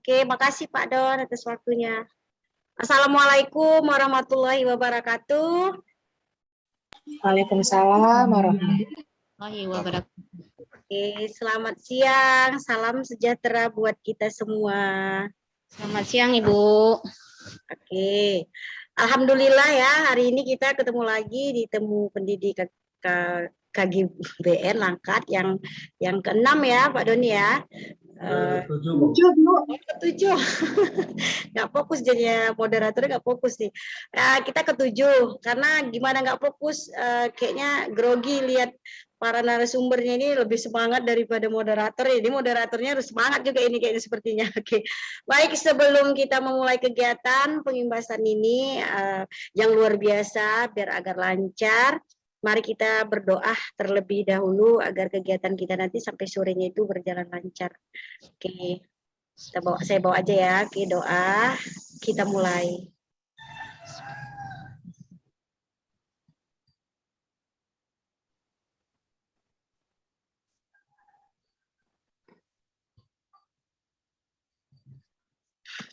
Oke, makasih Pak Don atas waktunya. Assalamualaikum warahmatullahi wabarakatuh. Waalaikumsalam warahmatullahi wabarakatuh. Oke, selamat siang. Salam sejahtera buat kita semua. Selamat siang Ibu. Oke. Alhamdulillah ya, hari ini kita ketemu lagi di Temu Pendidik KGBN Langkat yang ke-6 ya Pak Doni ya. Ketujuh. Nggak fokus jadinya, moderatornya nggak fokus nih. Kita ketujuh karena gimana nggak fokus, kayaknya grogi lihat para narasumbernya ini lebih semangat daripada moderator. Jadi moderatornya harus semangat juga ini kayaknya sepertinya. Oke, baik, sebelum kita memulai kegiatan pengimbasan ini yang luar biasa biar agar lancar, mari kita berdoa terlebih dahulu agar kegiatan kita nanti sampai sorenya itu berjalan lancar. Oke, saya bawa aja ya. Oke, doa, kita mulai.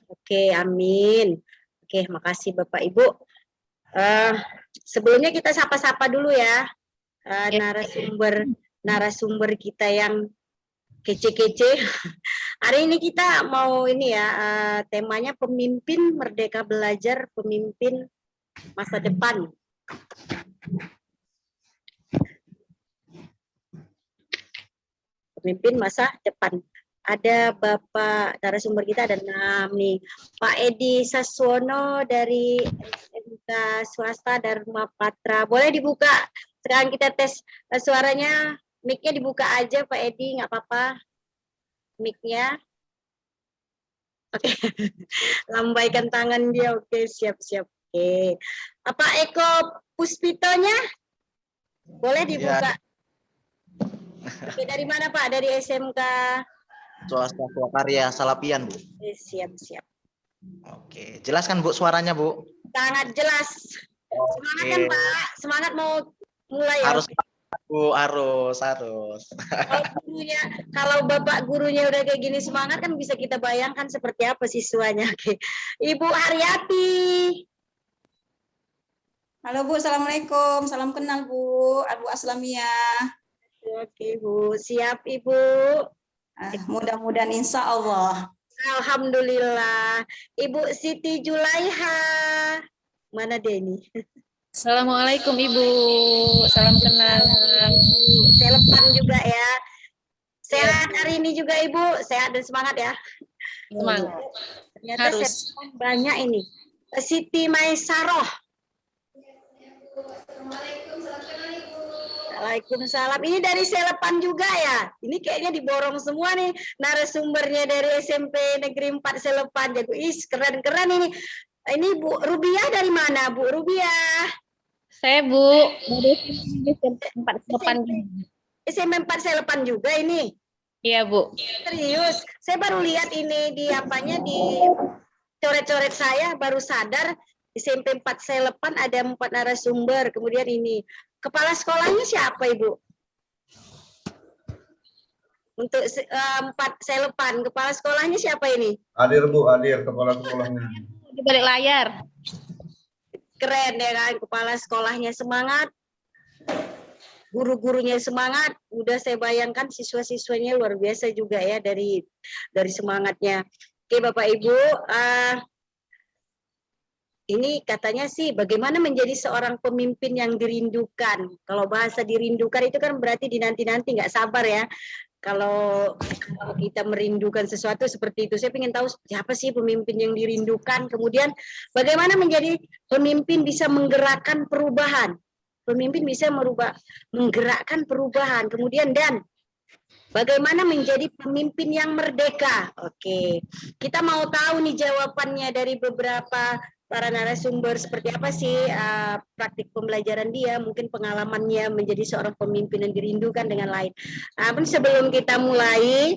Oke, amin. Oke, makasih Bapak Ibu. Sebelumnya kita sapa-sapa dulu ya narasumber kita yang kece-kece. Hari ini kita mau ini ya, temanya pemimpin merdeka belajar, pemimpin masa depan. Pemimpin masa depan. Ada Bapak narasumber kita, ada 6 nih. Pak Edi Saswono dari SMK Swasta Dharma Patra. Boleh dibuka? Sekarang kita tes suaranya, mic-nya dibuka aja Pak Edi, nggak apa-apa. Mic-nya. Oke. Lambaikan tangan dia. Oke, siap-siap. Oke. Pak Eko Puspitonya? Boleh dibuka? Ya. Oke, dari mana Pak? Dari SMK Swasta Swakarya Salapian, Bu. Siap-siap. Oke, jelaskan Bu suaranya, Bu. Sangat jelas. Semangat kan Pak? Semangat mau mulai ya? Harus, Bu, harus. Kalau Bapak gurunya udah kayak gini semangat kan bisa kita bayangkan seperti apa siswanya. Oke. Ibu Haryati. Halo Bu, Assalamualaikum. Salam kenal Bu, Abu Aslamiyah. Oke Bu, siap Ibu. Mudah-mudahan insya Allah. Alhamdulillah. Ibu Siti Julaiha. Mana dia ini? Assalamualaikum Ibu. Salam kenal. Selepan juga ya. Sehat hari ini juga Ibu. Sehat dan semangat ya. Semangat. Ternyata harus banyak ini. Siti Maisaroh. Waalaikumsalam. Ini dari Selepan juga ya. Ini kayaknya diborong semua nih narasumbernya dari SMP Negeri 4 Selepan. Jadi keren-keren ini. Ini Bu Rubiah dari mana Bu Rubiah? Saya Bu dari SMP 4 Selepan. SMP 4 Selepan juga ini. Iya Bu. Serius. Saya baru lihat ini di apanya di coret-coret saya baru sadar SMP 4 Selepan ada 4 narasumber. Kemudian ini kepala sekolahnya siapa Ibu? Untuk 4 Selepan, kepala sekolahnya siapa ini? Adir Bu, Adir kepala sekolahnya. Di balik layar. Keren ya kan, kepala sekolahnya semangat, guru-gurunya semangat. Udah saya bayangkan siswa-siswanya luar biasa juga ya dari semangatnya. Oke Bapak Ibu, ini katanya sih bagaimana menjadi seorang pemimpin yang dirindukan. Kalau bahasa dirindukan itu kan berarti dinanti-nanti, nggak sabar ya. Kalau kita merindukan sesuatu seperti itu, saya ingin tahu siapa sih pemimpin yang dirindukan. Kemudian bagaimana menjadi pemimpin bisa menggerakkan perubahan. Pemimpin bisa menggerakkan perubahan. Kemudian dan bagaimana menjadi pemimpin yang merdeka. Oke, kita mau tahu nih jawabannya dari beberapa para narasumber seperti apa sih praktik pembelajaran dia, mungkin pengalamannya menjadi seorang pemimpin yang dirindukan dengan lain. Sebelum kita mulai,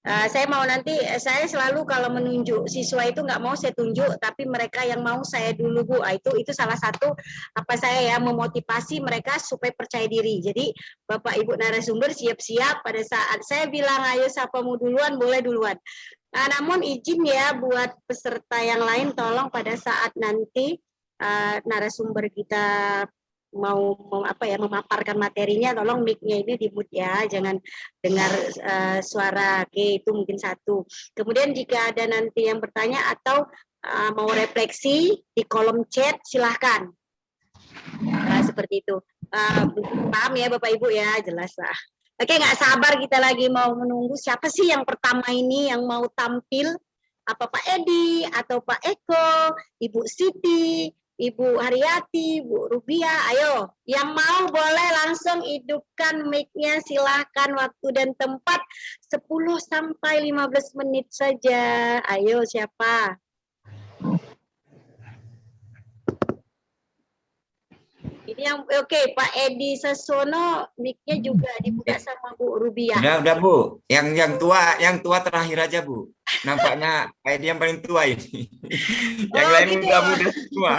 saya mau nanti, saya selalu kalau menunjuk siswa itu nggak mau saya tunjuk, tapi mereka yang mau saya dulu Bu. Itu salah satu apa saya ya, memotivasi mereka supaya percaya diri. Jadi Bapak Ibu narasumber siap-siap pada saat saya bilang ayo siapa mau duluan, boleh duluan. Nah, namun izin ya buat peserta yang lain, tolong pada saat nanti narasumber kita mau memaparkan materinya, tolong mic-nya ini di-mute ya, jangan dengar suara. Oke, itu mungkin satu. Kemudian jika ada nanti yang bertanya atau mau refleksi di kolom chat, silahkan. Nah, seperti itu. Paham ya Bapak Ibu ya, jelas lah. Oke, nggak sabar kita lagi mau menunggu siapa sih yang pertama ini yang mau tampil. Apa Pak Edi, atau Pak Eko, Ibu Siti, Ibu Haryati, Bu Rubia, ayo. Yang mau boleh langsung hidupkan mic-nya, silahkan, waktu dan tempat 10 sampai 15 menit saja. Ayo siapa? Ini yang oke, Pak Edi Sasono, mic-nya juga dibuka sama Bu Rubia. Udah Bu. Yang tua terakhir aja Bu. Nampaknya Pak Edi yang paling tua ini. Yang lain gitu. muda-muda semua.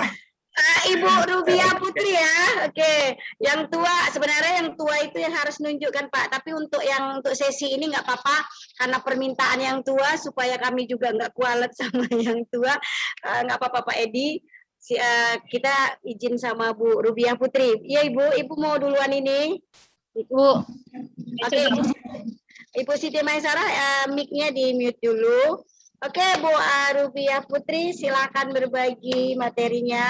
Ibu Rubia Putri ya, oke. Yang tua, sebenarnya yang tua itu yang harus nunjukkan Pak. Tapi untuk sesi ini nggak apa-apa, karena permintaan yang tua supaya kami juga nggak kualet sama yang tua. Nggak apa-apa Pak Edi. Kita izin sama Bu Rubia Putri. Iya Ibu mau duluan ini. Ibu. Oke. Ibu Siti Maisarah, mic-nya di mute dulu. Oke, Bu Rubia Putri, silakan berbagi materinya.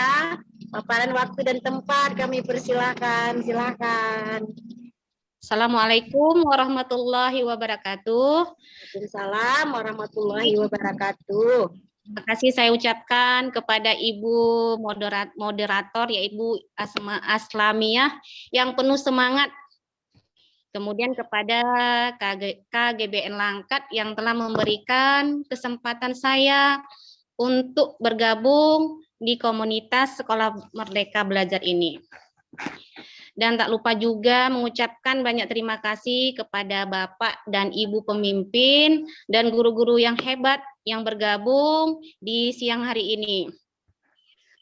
Paparan waktu dan tempat kami persilakan. Silakan. Assalamualaikum warahmatullahi wabarakatuh. Waalaikumsalam warahmatullahi wabarakatuh. Terima kasih saya ucapkan kepada Ibu moderator, yaitu Asma Aslamiyah, yang penuh semangat. Kemudian kepada KGBN Langkat yang telah memberikan kesempatan saya untuk bergabung di komunitas Sekolah Merdeka Belajar ini. Dan tak lupa juga mengucapkan banyak terima kasih kepada Bapak dan Ibu pemimpin dan guru-guru yang hebat yang bergabung di siang hari ini.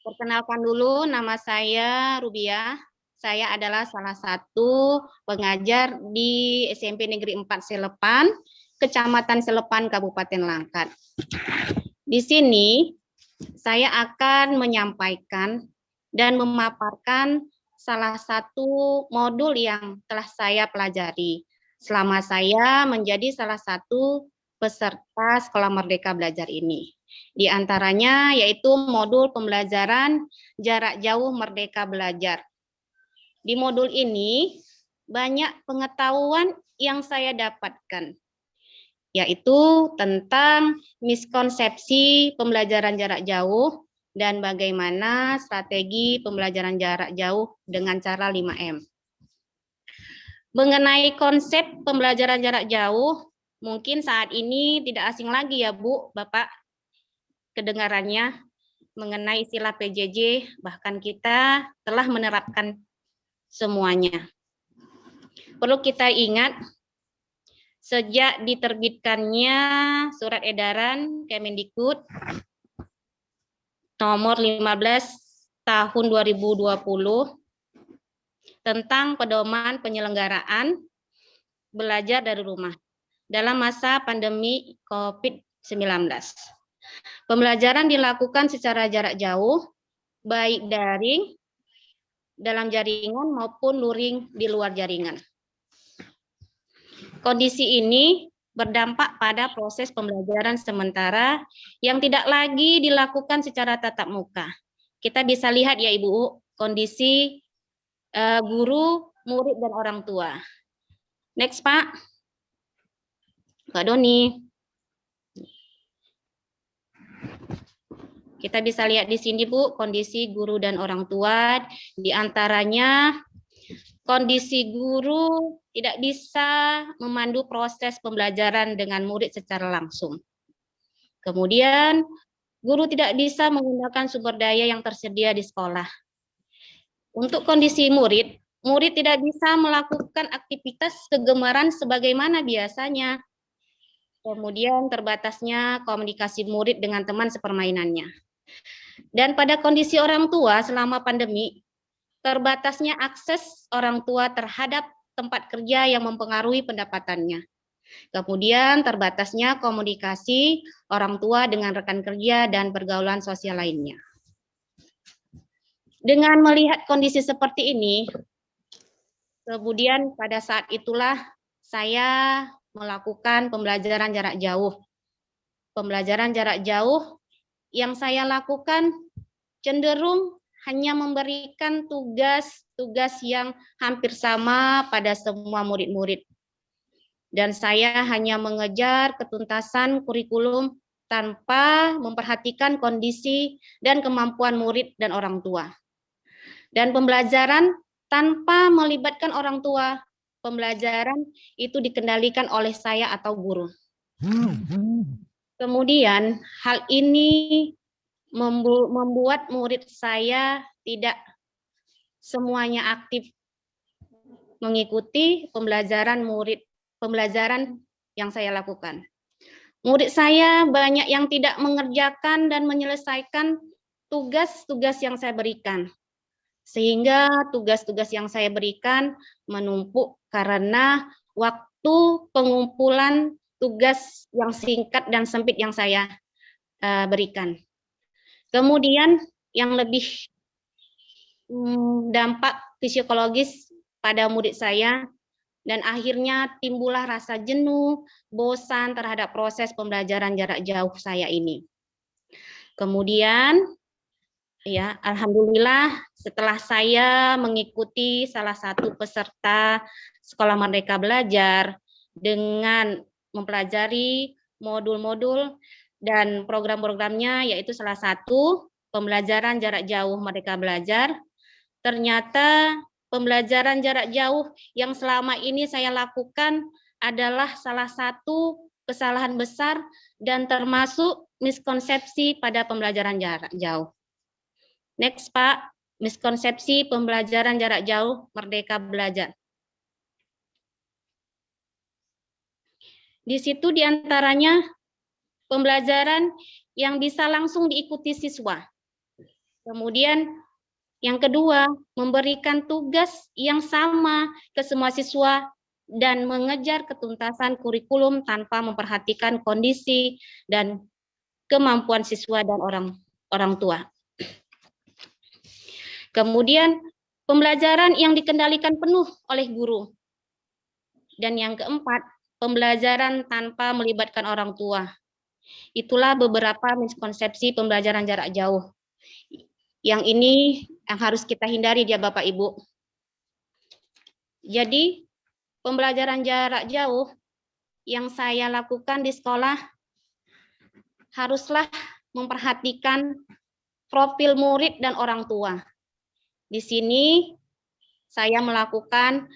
Perkenalkan dulu, nama saya Rubia. Saya adalah salah satu pengajar di SMP Negeri 4 Selepan, Kecamatan Selepan, Kabupaten Langkat. Di sini saya akan menyampaikan dan memaparkan salah satu modul yang telah saya pelajari selama saya menjadi salah satu peserta Sekolah Merdeka Belajar ini. Di antaranya yaitu modul pembelajaran jarak jauh Merdeka Belajar. Di modul ini banyak pengetahuan yang saya dapatkan, yaitu tentang miskonsepsi pembelajaran jarak jauh dan bagaimana strategi pembelajaran jarak jauh dengan cara 5M. Mengenai konsep pembelajaran jarak jauh, mungkin saat ini tidak asing lagi ya Bu, Bapak, kedengarannya mengenai istilah PJJ, bahkan kita telah menerapkan semuanya. Perlu kita ingat, sejak diterbitkannya surat edaran Kemendikbud nomor 15 tahun 2020 tentang pedoman penyelenggaraan belajar dari rumah dalam masa pandemi COVID-19. Pembelajaran dilakukan secara jarak jauh, baik daring, dalam jaringan maupun luring di luar jaringan. Kondisi ini berdampak pada proses pembelajaran sementara yang tidak lagi dilakukan secara tatap muka. Kita bisa lihat ya Ibu, kondisi guru, murid, dan orang tua. Next Pak. Pak Doni. Kita bisa lihat di sini Bu, kondisi guru dan orang tua, di antaranya kondisi guru tidak bisa memandu proses pembelajaran dengan murid secara langsung. Kemudian, guru tidak bisa menggunakan sumber daya yang tersedia di sekolah. Untuk kondisi murid, murid tidak bisa melakukan aktivitas kegemaran sebagaimana biasanya. Kemudian terbatasnya komunikasi murid dengan teman sepermainannya. Dan pada kondisi orang tua selama pandemi, terbatasnya akses orang tua terhadap tempat kerja yang mempengaruhi pendapatannya. Kemudian terbatasnya komunikasi orang tua dengan rekan kerja dan pergaulan sosial lainnya. Dengan melihat kondisi seperti ini, kemudian pada saat itulah saya melakukan pembelajaran jarak jauh. Pembelajaran jarak jauh yang saya lakukan cenderung hanya memberikan tugas-tugas yang hampir sama pada semua murid-murid. Dan saya hanya mengejar ketuntasan kurikulum tanpa memperhatikan kondisi dan kemampuan murid dan orang tua. Dan pembelajaran tanpa melibatkan orang tua, pembelajaran itu dikendalikan oleh saya atau guru. Kemudian hal ini membuat murid saya tidak semuanya aktif mengikuti pembelajaran yang saya lakukan. Murid saya banyak yang tidak mengerjakan dan menyelesaikan tugas-tugas yang saya berikan. Sehingga tugas-tugas yang saya berikan menumpuk karena waktu pengumpulan tugas yang singkat dan sempit yang saya berikan. Kemudian yang lebih dampak psikologis pada murid saya, dan akhirnya timbullah rasa jenuh, bosan terhadap proses pembelajaran jarak jauh saya ini. Kemudian, ya, alhamdulillah setelah saya mengikuti salah satu peserta Sekolah Merdeka Belajar dengan mempelajari modul-modul dan program-programnya, yaitu salah satu pembelajaran jarak jauh Merdeka Belajar. Ternyata pembelajaran jarak jauh yang selama ini saya lakukan adalah salah satu kesalahan besar dan termasuk miskonsepsi pada pembelajaran jarak jauh. Next, Pak, miskonsepsi pembelajaran jarak jauh Merdeka Belajar. Di situ diantaranya pembelajaran yang bisa langsung diikuti siswa. Kemudian yang kedua, memberikan tugas yang sama ke semua siswa dan mengejar ketuntasan kurikulum tanpa memperhatikan kondisi dan kemampuan siswa dan orang tua. Kemudian pembelajaran yang dikendalikan penuh oleh guru. Dan yang keempat, pembelajaran tanpa melibatkan orang tua. Itulah beberapa miskonsepsi pembelajaran jarak jauh. Yang ini yang harus kita hindari ya Bapak Ibu. Jadi pembelajaran jarak jauh yang saya lakukan di sekolah haruslah memperhatikan profil murid dan orang tua. Di sini saya melakukan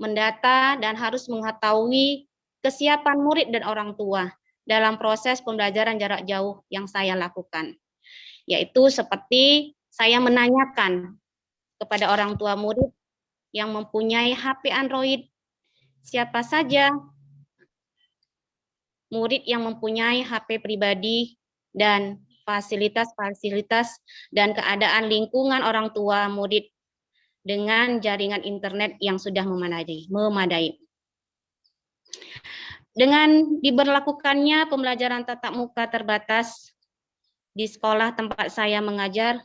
mendata dan harus mengetahui kesiapan murid dan orang tua dalam proses pembelajaran jarak jauh yang saya lakukan. Yaitu seperti saya menanyakan kepada orang tua murid yang mempunyai HP Android, siapa saja murid yang mempunyai HP pribadi dan fasilitas-fasilitas dan keadaan lingkungan orang tua murid dengan jaringan internet yang sudah memadai. Dengan diberlakukannya pembelajaran tatap muka terbatas di sekolah tempat saya mengajar,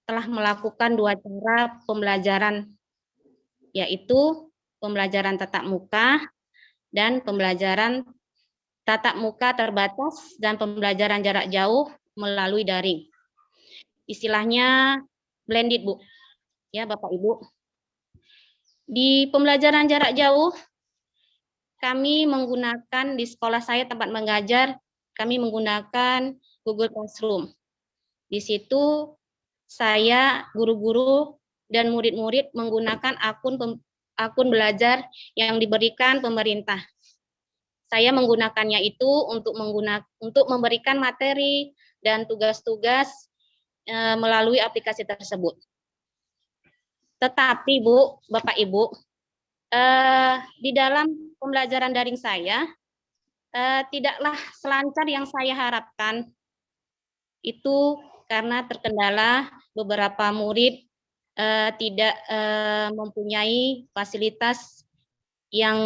telah melakukan 2 cara pembelajaran, yaitu pembelajaran tatap muka dan pembelajaran tatap muka terbatas dan pembelajaran jarak jauh melalui daring. Istilahnya blended, Bu. Ya, Bapak Ibu. Di pembelajaran jarak jauh, kami menggunakan di sekolah saya tempat mengajar, kami menggunakan Google Classroom. Di situ saya, guru-guru, dan murid-murid menggunakan akun belajar yang diberikan pemerintah. Saya menggunakannya itu untuk memberikan materi dan tugas-tugas melalui aplikasi tersebut. Tetapi Bu, Bapak Ibu, di dalam pembelajaran daring saya tidaklah selancar yang saya harapkan. Itu karena terkendala beberapa murid tidak mempunyai fasilitas yang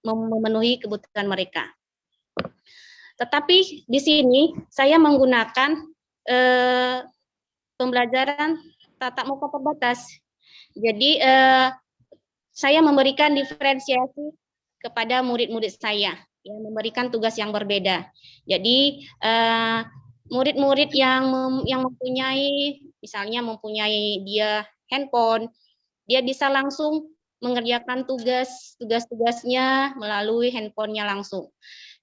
memenuhi kebutuhan mereka. Tetapi di sini saya menggunakan pembelajaran tatap muka terbatas. Jadi saya memberikan diferensiasi kepada murid-murid saya, yang memberikan tugas yang berbeda. Jadi murid-murid yang mempunyai, misalnya mempunyai dia handphone, dia bisa langsung mengerjakan tugas-tugasnya melalui handphonenya langsung.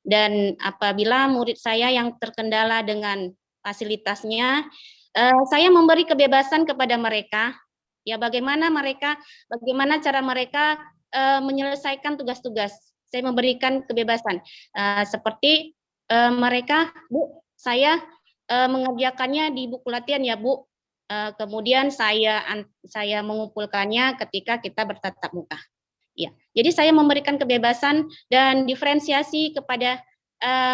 Dan apabila murid saya yang terkendala dengan fasilitasnya, saya memberi kebebasan kepada mereka, ya bagaimana cara mereka menyelesaikan tugas-tugas. Saya memberikan kebebasan, seperti mereka, Bu, saya mengerjakannya di buku latihan ya Bu, kemudian saya mengumpulkannya ketika kita bertatap muka. Ya, jadi saya memberikan kebebasan dan diferensiasi kepada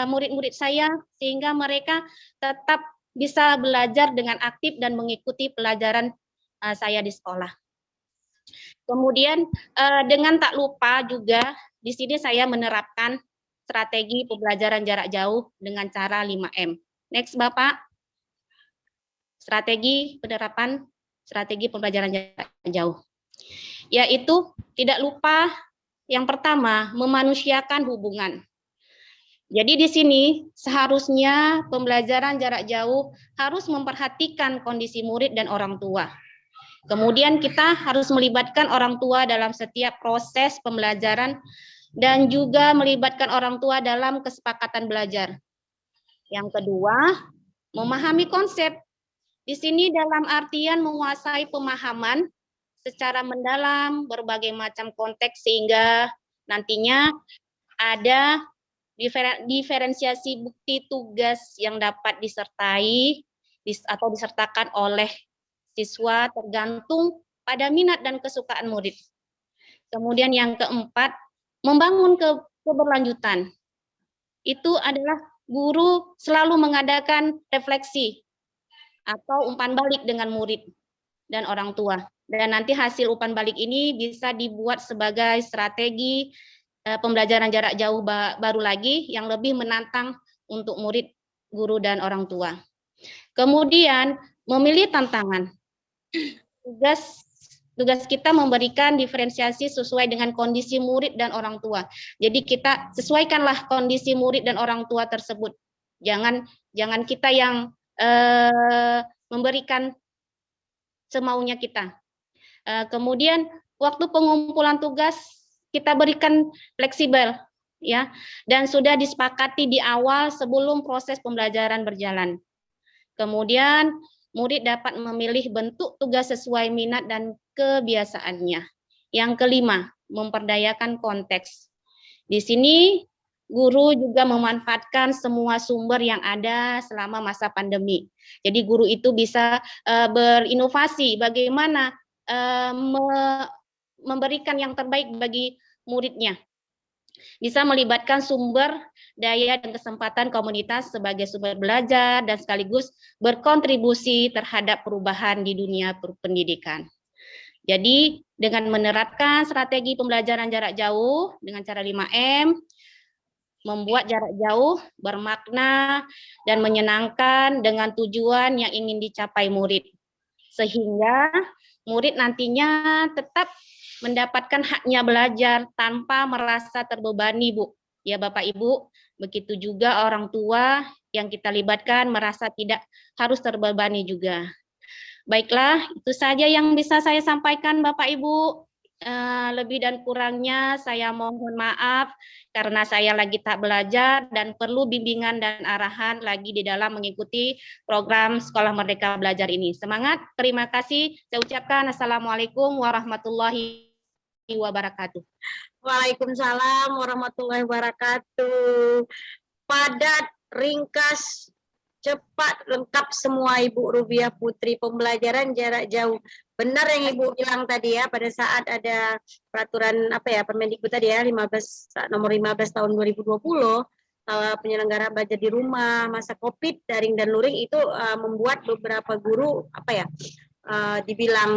murid-murid saya sehingga mereka tetap bisa belajar dengan aktif dan mengikuti pelajaran saya di sekolah. Kemudian dengan tak lupa juga di sini saya menerapkan strategi pembelajaran jarak jauh dengan cara 5M. Next, Bapak. Penerapan strategi pembelajaran jarak jauh. Yaitu tidak lupa yang pertama memanusiakan hubungan. Jadi di sini seharusnya pembelajaran jarak jauh harus memperhatikan kondisi murid dan orang tua. Kemudian kita harus melibatkan orang tua dalam setiap proses pembelajaran dan juga melibatkan orang tua dalam kesepakatan belajar. Yang kedua, memahami konsep. Di sini dalam artian menguasai pemahaman secara mendalam berbagai macam konteks sehingga nantinya ada diferensiasi bukti tugas yang dapat disertai atau disertakan oleh siswa tergantung pada minat dan kesukaan murid. Kemudian yang keempat, membangun keberlanjutan. Itu adalah guru selalu mengadakan refleksi atau umpan balik dengan murid dan orang tua. Dan nanti hasil umpan balik ini bisa dibuat sebagai strategi pembelajaran jarak jauh baru lagi yang lebih menantang untuk murid, guru, dan orang tua. Kemudian memilih tantangan. Tugas kita memberikan diferensiasi sesuai dengan kondisi murid dan orang tua. Jadi kita sesuaikanlah kondisi murid dan orang tua tersebut. Jangan kita yang memberikan semaunya kita. Kemudian waktu pengumpulan tugas kita berikan fleksibel, ya, dan sudah disepakati di awal sebelum proses pembelajaran berjalan. Kemudian murid dapat memilih bentuk tugas sesuai minat dan kebiasaannya. Yang kelima, memperdayakan konteks. Di sini guru juga memanfaatkan semua sumber yang ada selama masa pandemi. Jadi guru itu bisa berinovasi bagaimana memberikan yang terbaik bagi muridnya. Bisa melibatkan sumber daya dan kesempatan komunitas sebagai sumber belajar dan sekaligus berkontribusi terhadap perubahan di dunia pendidikan. Jadi dengan menerapkan strategi pembelajaran jarak jauh dengan cara 5M, membuat jarak jauh bermakna dan menyenangkan dengan tujuan yang ingin dicapai murid. Sehingga murid nantinya tetap mendapatkan haknya belajar tanpa merasa terbebani, Bu. Ya Bapak Ibu, begitu juga orang tua yang kita libatkan merasa tidak harus terbebani juga. Baiklah, itu saja yang bisa saya sampaikan Bapak Ibu. Lebih dan kurangnya saya mohon maaf karena saya lagi tak belajar dan perlu bimbingan dan arahan lagi di dalam mengikuti program Sekolah Merdeka Belajar ini. Semangat, terima kasih. Saya ucapkan Assalamualaikum warahmatullahi wabarakatuh. Waalaikumsalam warahmatullahi wabarakatuh. Padat, ringkas, cepat, lengkap semua Ibu Rubiah Putri. Pembelajaran jarak jauh. Benar yang Ibu bilang tadi ya, pada saat ada peraturan Permendikbud tadi ya, nomor 15 tahun 2020, penyelenggara belajar di rumah masa Covid, daring dan luring itu membuat beberapa guru dibilang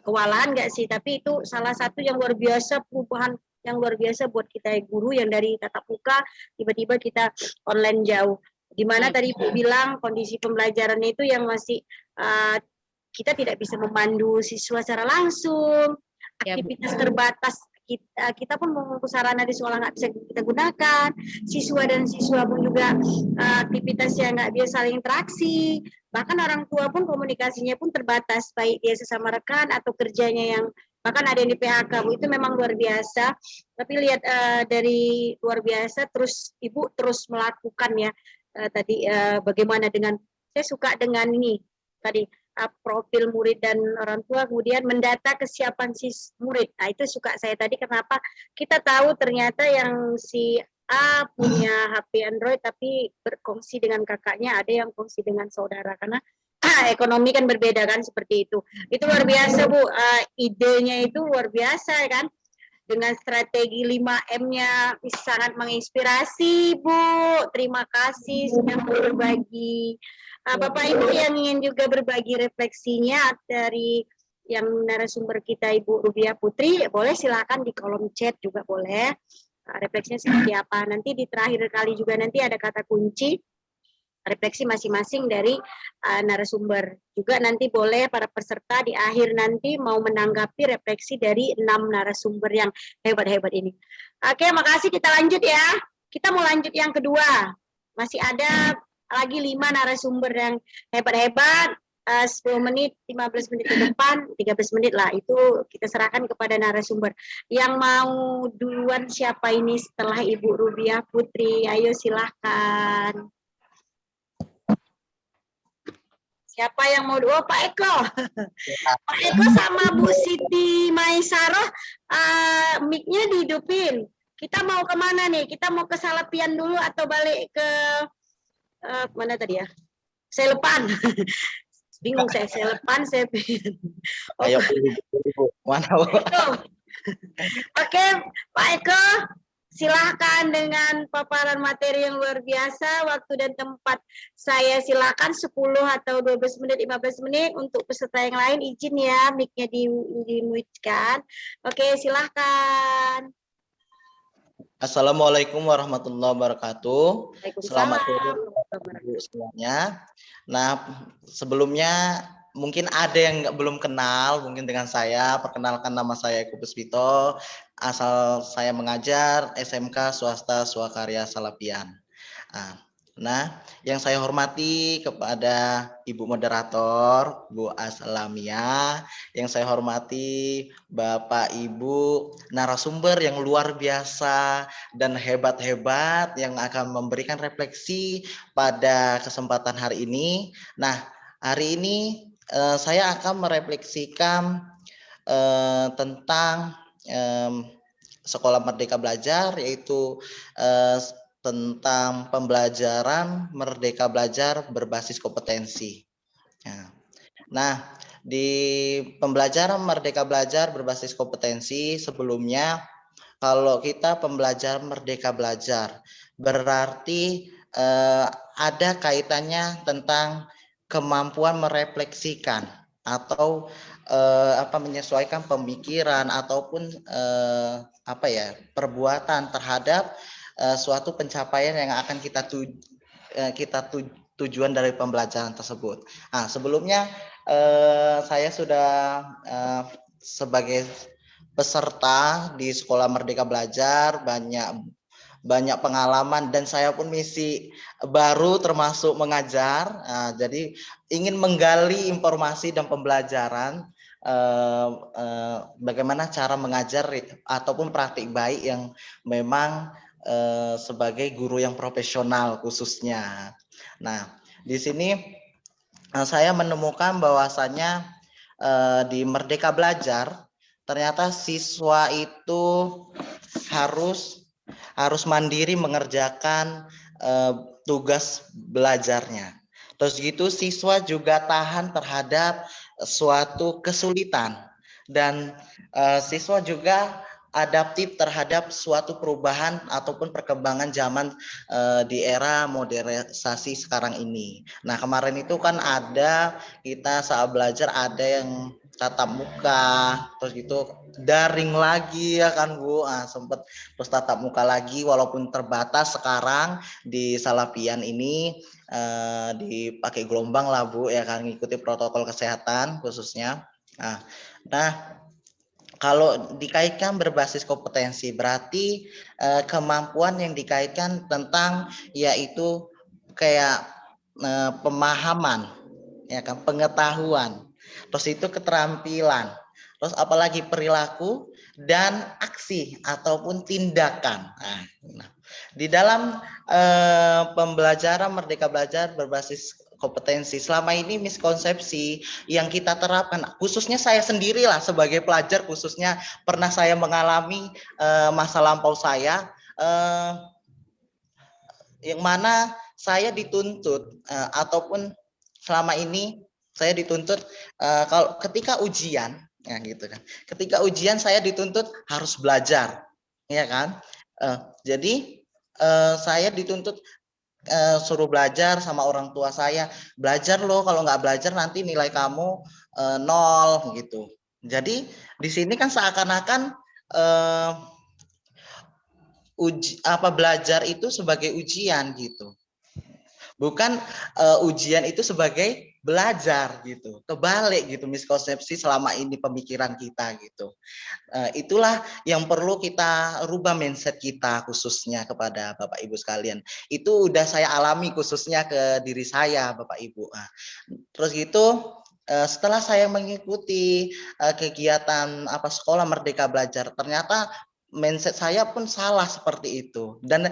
kewalahan nggak sih, tapi itu salah satu yang luar biasa perubahan yang luar biasa buat kita guru yang dari tatap muka tiba-tiba kita online jauh. Di mana tadi Ibu bilang kondisi pembelajarannya itu yang masih kita tidak bisa memandu siswa secara langsung, Ya, Bu. aktivitas terbatas kita pun mengumpul sarana di sekolah nggak bisa kita gunakan, siswa dan siswa pun juga aktivitas yang nggak bisa saling interaksi, bahkan orang tua pun komunikasinya pun terbatas, baik dia sesama rekan atau kerjanya yang bahkan ada yang di PHK, Bu, itu memang luar biasa. Tapi lihat dari luar biasa, terus Ibu terus melakukan ya tadi bagaimana dengan, saya suka dengan ini tadi profil murid dan orang tua, kemudian mendata kesiapan murid. Nah, itu suka saya tadi, kenapa kita tahu ternyata yang si A punya HP Android tapi berkongsi dengan kakaknya, ada yang kongsi dengan saudara, karena ekonomi kan berbeda kan, seperti itu. Itu luar biasa, Bu. Idenya itu luar biasa kan. Dengan strategi 5M-nya sangat menginspirasi, Bu. Terima kasih sudah berbagi. Bapak Ibu yang ingin juga berbagi refleksinya dari yang narasumber kita Ibu Rubiah Putri, boleh silakan di kolom chat juga boleh. Refleksinya seperti apa. Nanti di terakhir kali juga nanti ada kata kunci refleksi masing-masing dari narasumber. Juga nanti boleh para peserta di akhir nanti mau menanggapi refleksi dari 6 narasumber yang hebat-hebat ini. Oke, makasih, kita lanjut ya. Kita mau lanjut yang kedua. Masih ada lagi 5 narasumber yang hebat-hebat, 10 menit, 15 menit ke depan, 13 menit lah, itu kita serahkan kepada narasumber. Yang mau duluan siapa ini setelah Ibu Rubiah Putri? Ayo silahkan. Siapa yang mau dulu? Pak Eko. Pak Eko sama Bu Siti Maisaroh, mic-nya dihidupin. Kita mau kemana nih? Kita mau ke Salapian dulu atau balik ke mana tadi ya? Selepan. Bingung saya, Selepan, Sepian. Ayo, Bu. Mana, Bu? Oke, Pak Eko, silahkan dengan paparan materi yang luar biasa. Waktu dan tempat saya silakan 10 atau 12 menit, 15 menit. Untuk peserta yang lain izin ya, mic-nya di-mute-kan. Oke, silahkan. Assalamualaikum warahmatullahi wabarakatuh. Selamat Waalaikumsalam. sore semuanya. Nah, sebelumnya mungkin ada yang belum kenal mungkin dengan saya. Perkenalkan, nama saya Eko Puspito. Asal saya mengajar SMK Swasta Swakarya Salapian. Nah, yang saya hormati kepada Ibu Moderator, Bu Aslamia, yang saya hormati Bapak Ibu narasumber yang luar biasa dan hebat-hebat yang akan memberikan refleksi pada kesempatan hari ini. Nah, hari ini saya akan merefleksikan tentang Sekolah Merdeka Belajar, yaitu tentang pembelajaran Merdeka Belajar berbasis kompetensi. Nah, di pembelajaran Merdeka Belajar berbasis kompetensi, sebelumnya kalau kita pembelajaran Merdeka Belajar berarti ada kaitannya tentang kemampuan merefleksikan atau menyesuaikan pemikiran ataupun perbuatan terhadap suatu pencapaian yang akan kita tujuan dari pembelajaran tersebut. Nah, sebelumnya saya sudah sebagai peserta di Sekolah Merdeka Belajar banyak pengalaman, dan saya pun misi baru termasuk mengajar. Jadi ingin menggali informasi dan pembelajaran bagaimana cara mengajar ataupun praktik baik yang memang sebagai guru yang profesional khususnya. Nah, di sini saya menemukan bahwasannya di Merdeka Belajar ternyata siswa itu harus mandiri mengerjakan tugas belajarnya. Terus gitu siswa juga tahan terhadap suatu kesulitan, dan siswa juga adaptif terhadap suatu perubahan ataupun perkembangan zaman di era modernisasi sekarang ini. Nah, kemarin itu kan ada kita saat belajar ada yang tatap muka, terus gitu daring lagi ya kan Bu, sempet terus tatap muka lagi walaupun terbatas. Sekarang di Salafian ini dipakai gelombang lah Bu ya kan, ngikuti protokol kesehatan khususnya. Nah, kalau dikaitkan berbasis kompetensi berarti kemampuan yang dikaitkan tentang yaitu kayak pemahaman ya kan, pengetahuan, terus itu keterampilan, terus apalagi perilaku dan aksi ataupun tindakan. Nah, di dalam pembelajaran Merdeka Belajar berbasis kompetensi selama ini miskonsepsi yang kita terapkan, khususnya saya sendiri lah sebagai pelajar, khususnya pernah saya mengalami masa lampau saya yang mana saya dituntut ataupun selama ini saya dituntut kalau ketika ujian ya gitu kan. Ketika ujian saya dituntut harus belajar, ya kan? Jadi saya dituntut suruh belajar sama orang tua saya, belajar loh, kalau nggak belajar nanti nilai kamu nol gitu. Jadi di sini kan seakan-akan belajar itu sebagai ujian gitu, bukan ujian itu sebagai belajar gitu. Kebalik gitu miskonsepsi selama ini pemikiran kita gitu. Itulah yang perlu kita rubah mindset kita, khususnya kepada Bapak Ibu sekalian. Itu udah saya alami khususnya ke diri saya Bapak Ibu. Terus gitu setelah saya mengikuti kegiatan sekolah Merdeka Belajar, ternyata mindset saya pun salah seperti itu, dan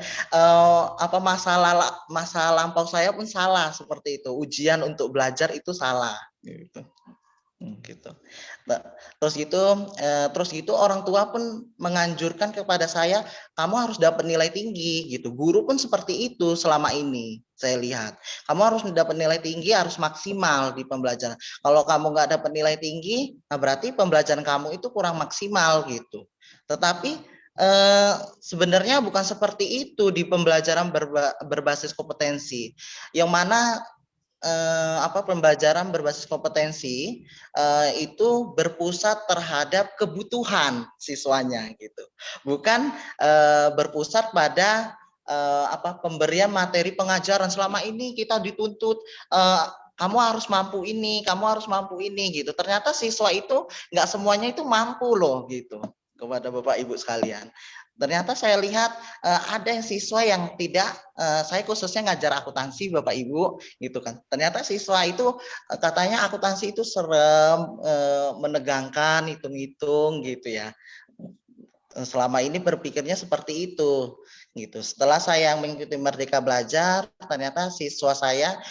masa lampau saya pun salah seperti itu. Ujian untuk belajar itu salah gitu. Gitu. Terus gitu orang tua pun menganjurkan kepada saya, kamu harus dapat nilai tinggi gitu. Guru pun seperti itu selama ini saya lihat. Kamu harus dapat nilai tinggi, harus maksimal di pembelajaran. Kalau kamu nggak dapat nilai tinggi, nah berarti pembelajaran kamu itu kurang maksimal gitu. Tetapi sebenarnya bukan seperti itu di pembelajaran berbasis kompetensi, yang mana pembelajaran berbasis kompetensi itu berpusat terhadap kebutuhan siswanya gitu, bukan berpusat pada pemberian materi pengajaran. Selama ini kita dituntut kamu harus mampu ini, kamu harus mampu ini gitu. Ternyata siswa itu nggak semuanya itu mampu loh gitu. Kepada Bapak Ibu sekalian, ternyata saya lihat ada yang siswa yang tidak, saya khususnya ngajar akuntansi Bapak Ibu gitu kan. Ternyata siswa itu katanya akuntansi itu serem, menegangkan, hitung-hitung gitu ya. Selama ini berpikirnya seperti itu gitu. Setelah saya mengikuti Merdeka Belajar, ternyata siswa saya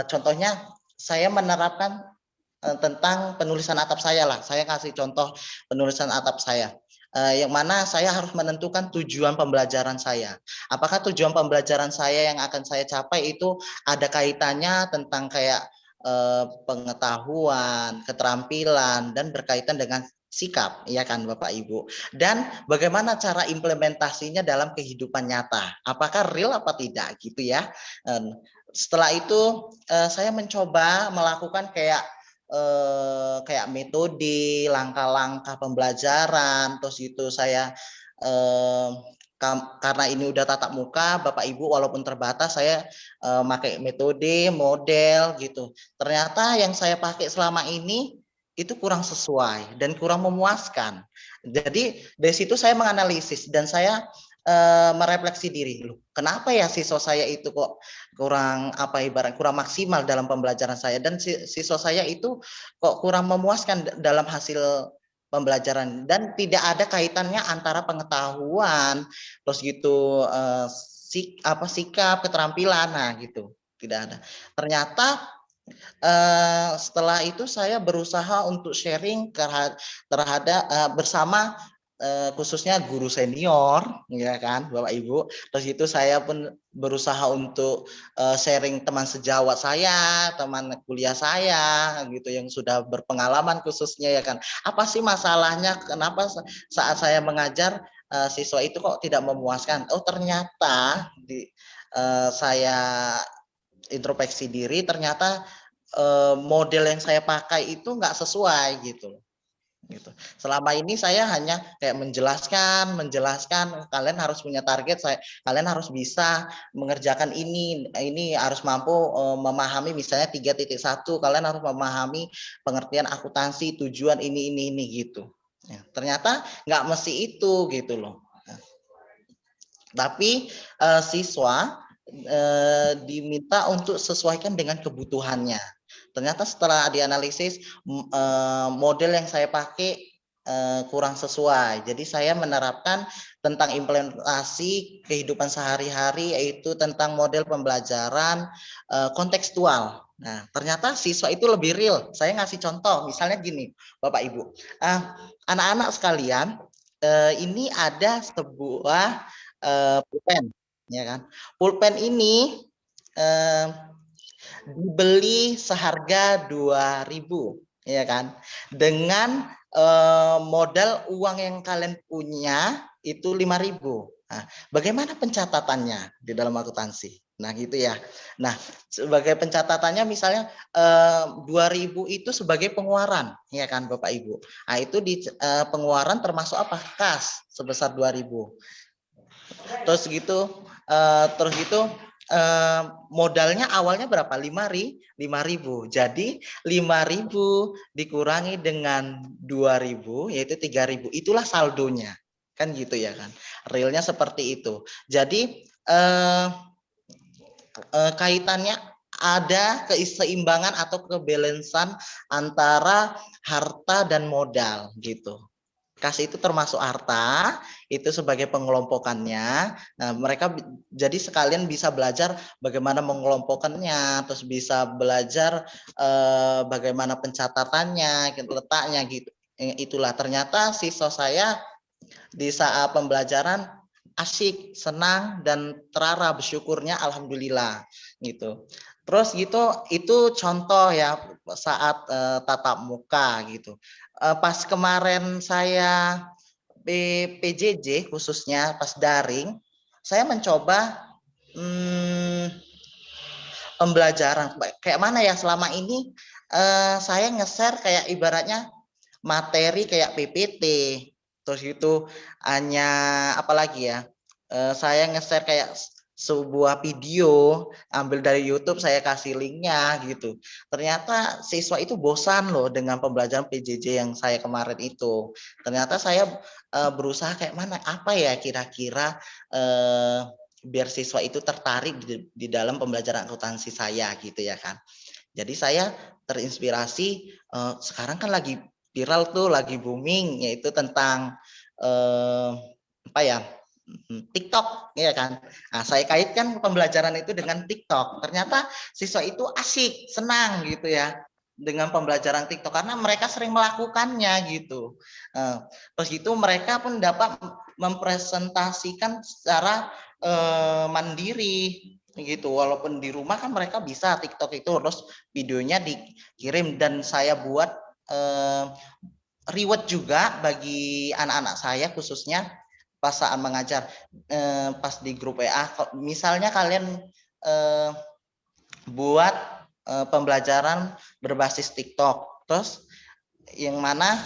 contohnya saya menerapkan tentang penulisan atap saya lah. Saya kasih contoh penulisan atap saya. Yang mana saya harus menentukan tujuan pembelajaran saya. Apakah tujuan pembelajaran saya yang akan saya capai itu ada kaitannya tentang kayak pengetahuan, keterampilan, dan berkaitan dengan sikap, ya kan Bapak Ibu. Dan bagaimana cara implementasinya dalam kehidupan nyata. Apakah real apa tidak gitu ya. Setelah itu saya mencoba melakukan kayak metode, langkah-langkah pembelajaran. Terus itu saya karena ini udah tatap muka Bapak Ibu, walaupun terbatas saya pakai metode, model gitu. Ternyata yang saya pakai selama ini itu kurang sesuai dan kurang memuaskan. Jadi dari situ saya menganalisis dan saya merefleksi diri, loh, kenapa ya siswa saya itu kok kurang kurang maksimal dalam pembelajaran saya, dan siswa saya itu kok kurang memuaskan dalam hasil pembelajaran, dan tidak ada kaitannya antara pengetahuan terus gitu sikap, keterampilan, nah gitu, tidak ada. Ternyata setelah itu saya berusaha untuk sharing terhadap bersama khususnya guru senior, ya kan Bapak Ibu. Terus itu saya pun berusaha untuk sharing teman sejawat saya, teman kuliah saya gitu yang sudah berpengalaman khususnya, ya kan. Apa sih masalahnya, kenapa saat saya mengajar siswa itu kok tidak memuaskan? Oh ternyata saya introspeksi diri, ternyata model yang saya pakai itu nggak sesuai gitu. Gitu. Selama ini saya hanya kayak menjelaskan, kalian harus punya target, kalian harus bisa mengerjakan ini harus mampu memahami misalnya 3.1, kalian harus memahami pengertian akuntansi, tujuan ini gitu. Ya, ternyata nggak mesti itu gitu loh. Nah, tapi siswa diminta untuk sesuaikan dengan kebutuhannya. Ternyata setelah dianalisis model yang saya pakai kurang sesuai. Jadi saya menerapkan tentang implementasi kehidupan sehari-hari, yaitu tentang model pembelajaran kontekstual. Nah, ternyata siswa itu lebih real. Saya ngasih contoh, misalnya gini, Bapak Ibu. Anak-anak sekalian, ini ada sebuah pulpen, ya kan? Pulpen ini dibeli seharga 2.000, ya kan? Dengan modal uang yang kalian punya itu 5.000. Nah, bagaimana pencatatannya di dalam akuntansi? Nah, gitu ya. Nah, sebagai pencatatannya misalnya 2.000 itu sebagai pengeluaran, ya kan Bapak Ibu. Nah, itu di pengeluaran termasuk apa? Kas sebesar 2.000. Terus gitu modalnya awalnya berapa? 5.000. Jadi 5.000 dikurangi dengan 2.000 yaitu 3.000. Itulah saldonya. Kan gitu ya kan. Realnya seperti itu. Jadi kaitannya ada keseimbangan atau kebalansan antara harta dan modal gitu. Kas itu termasuk harta, itu sebagai pengelompokannya. Nah, mereka jadi sekalian bisa belajar bagaimana mengelompokkannya, terus bisa belajar bagaimana pencatatannya, letaknya gitu. Itulah ternyata siswa saya di saat pembelajaran asik, senang dan terarah, bersyukurnya alhamdulillah gitu. Terus gitu itu contoh ya saat tatap muka gitu. Pas kemarin saya PJJ khususnya pas daring, saya mencoba pembelajaran kayak mana ya selama ini saya nge-share kayak ibaratnya materi kayak PPT, terus itu hanya apalagi ya saya nge-share kayak sebuah video ambil dari YouTube, saya kasih linknya gitu. Ternyata siswa itu bosan loh dengan pembelajaran PJJ yang saya kemarin itu. Ternyata saya berusaha kayak mana, apa ya kira-kira biar siswa itu tertarik di dalam pembelajaran akuntansi saya gitu ya kan. Jadi saya terinspirasi sekarang kan lagi viral tuh, lagi booming, yaitu tentang apa ya, TikTok, ya kan. Nah, saya kaitkan pembelajaran itu dengan TikTok. Ternyata siswa itu asik, senang gitu ya dengan pembelajaran TikTok karena mereka sering melakukannya gitu. Terus itu mereka pun dapat mempresentasikan secara mandiri gitu. Walaupun di rumah kan mereka bisa TikTok itu, terus videonya dikirim dan saya buat reward juga bagi anak-anak saya khususnya pas saat mengajar pas di grup WA. Misalnya kalian buat pembelajaran berbasis TikTok, terus yang mana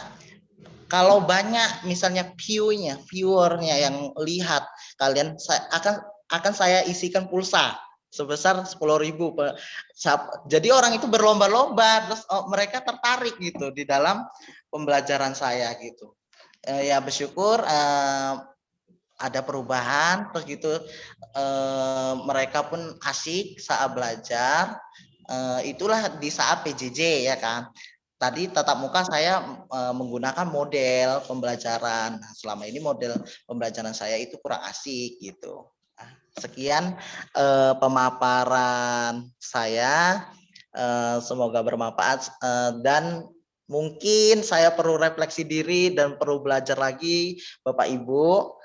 kalau banyak misalnya viewernya yang lihat, kalian akan saya isikan pulsa sebesar 10.000. Jadi orang itu berlomba-lomba, terus mereka tertarik gitu di dalam pembelajaran saya gitu. Ya bersyukur ada perubahan, terus gitu mereka pun asik saat belajar. Itulah di saat PJJ ya kan. Tadi tatap muka saya menggunakan model pembelajaran. Nah, selama ini model pembelajaran saya itu kurang asik gitu. Nah, sekian pemaparan saya. Semoga bermanfaat dan mungkin saya perlu refleksi diri dan perlu belajar lagi, Bapak Ibu.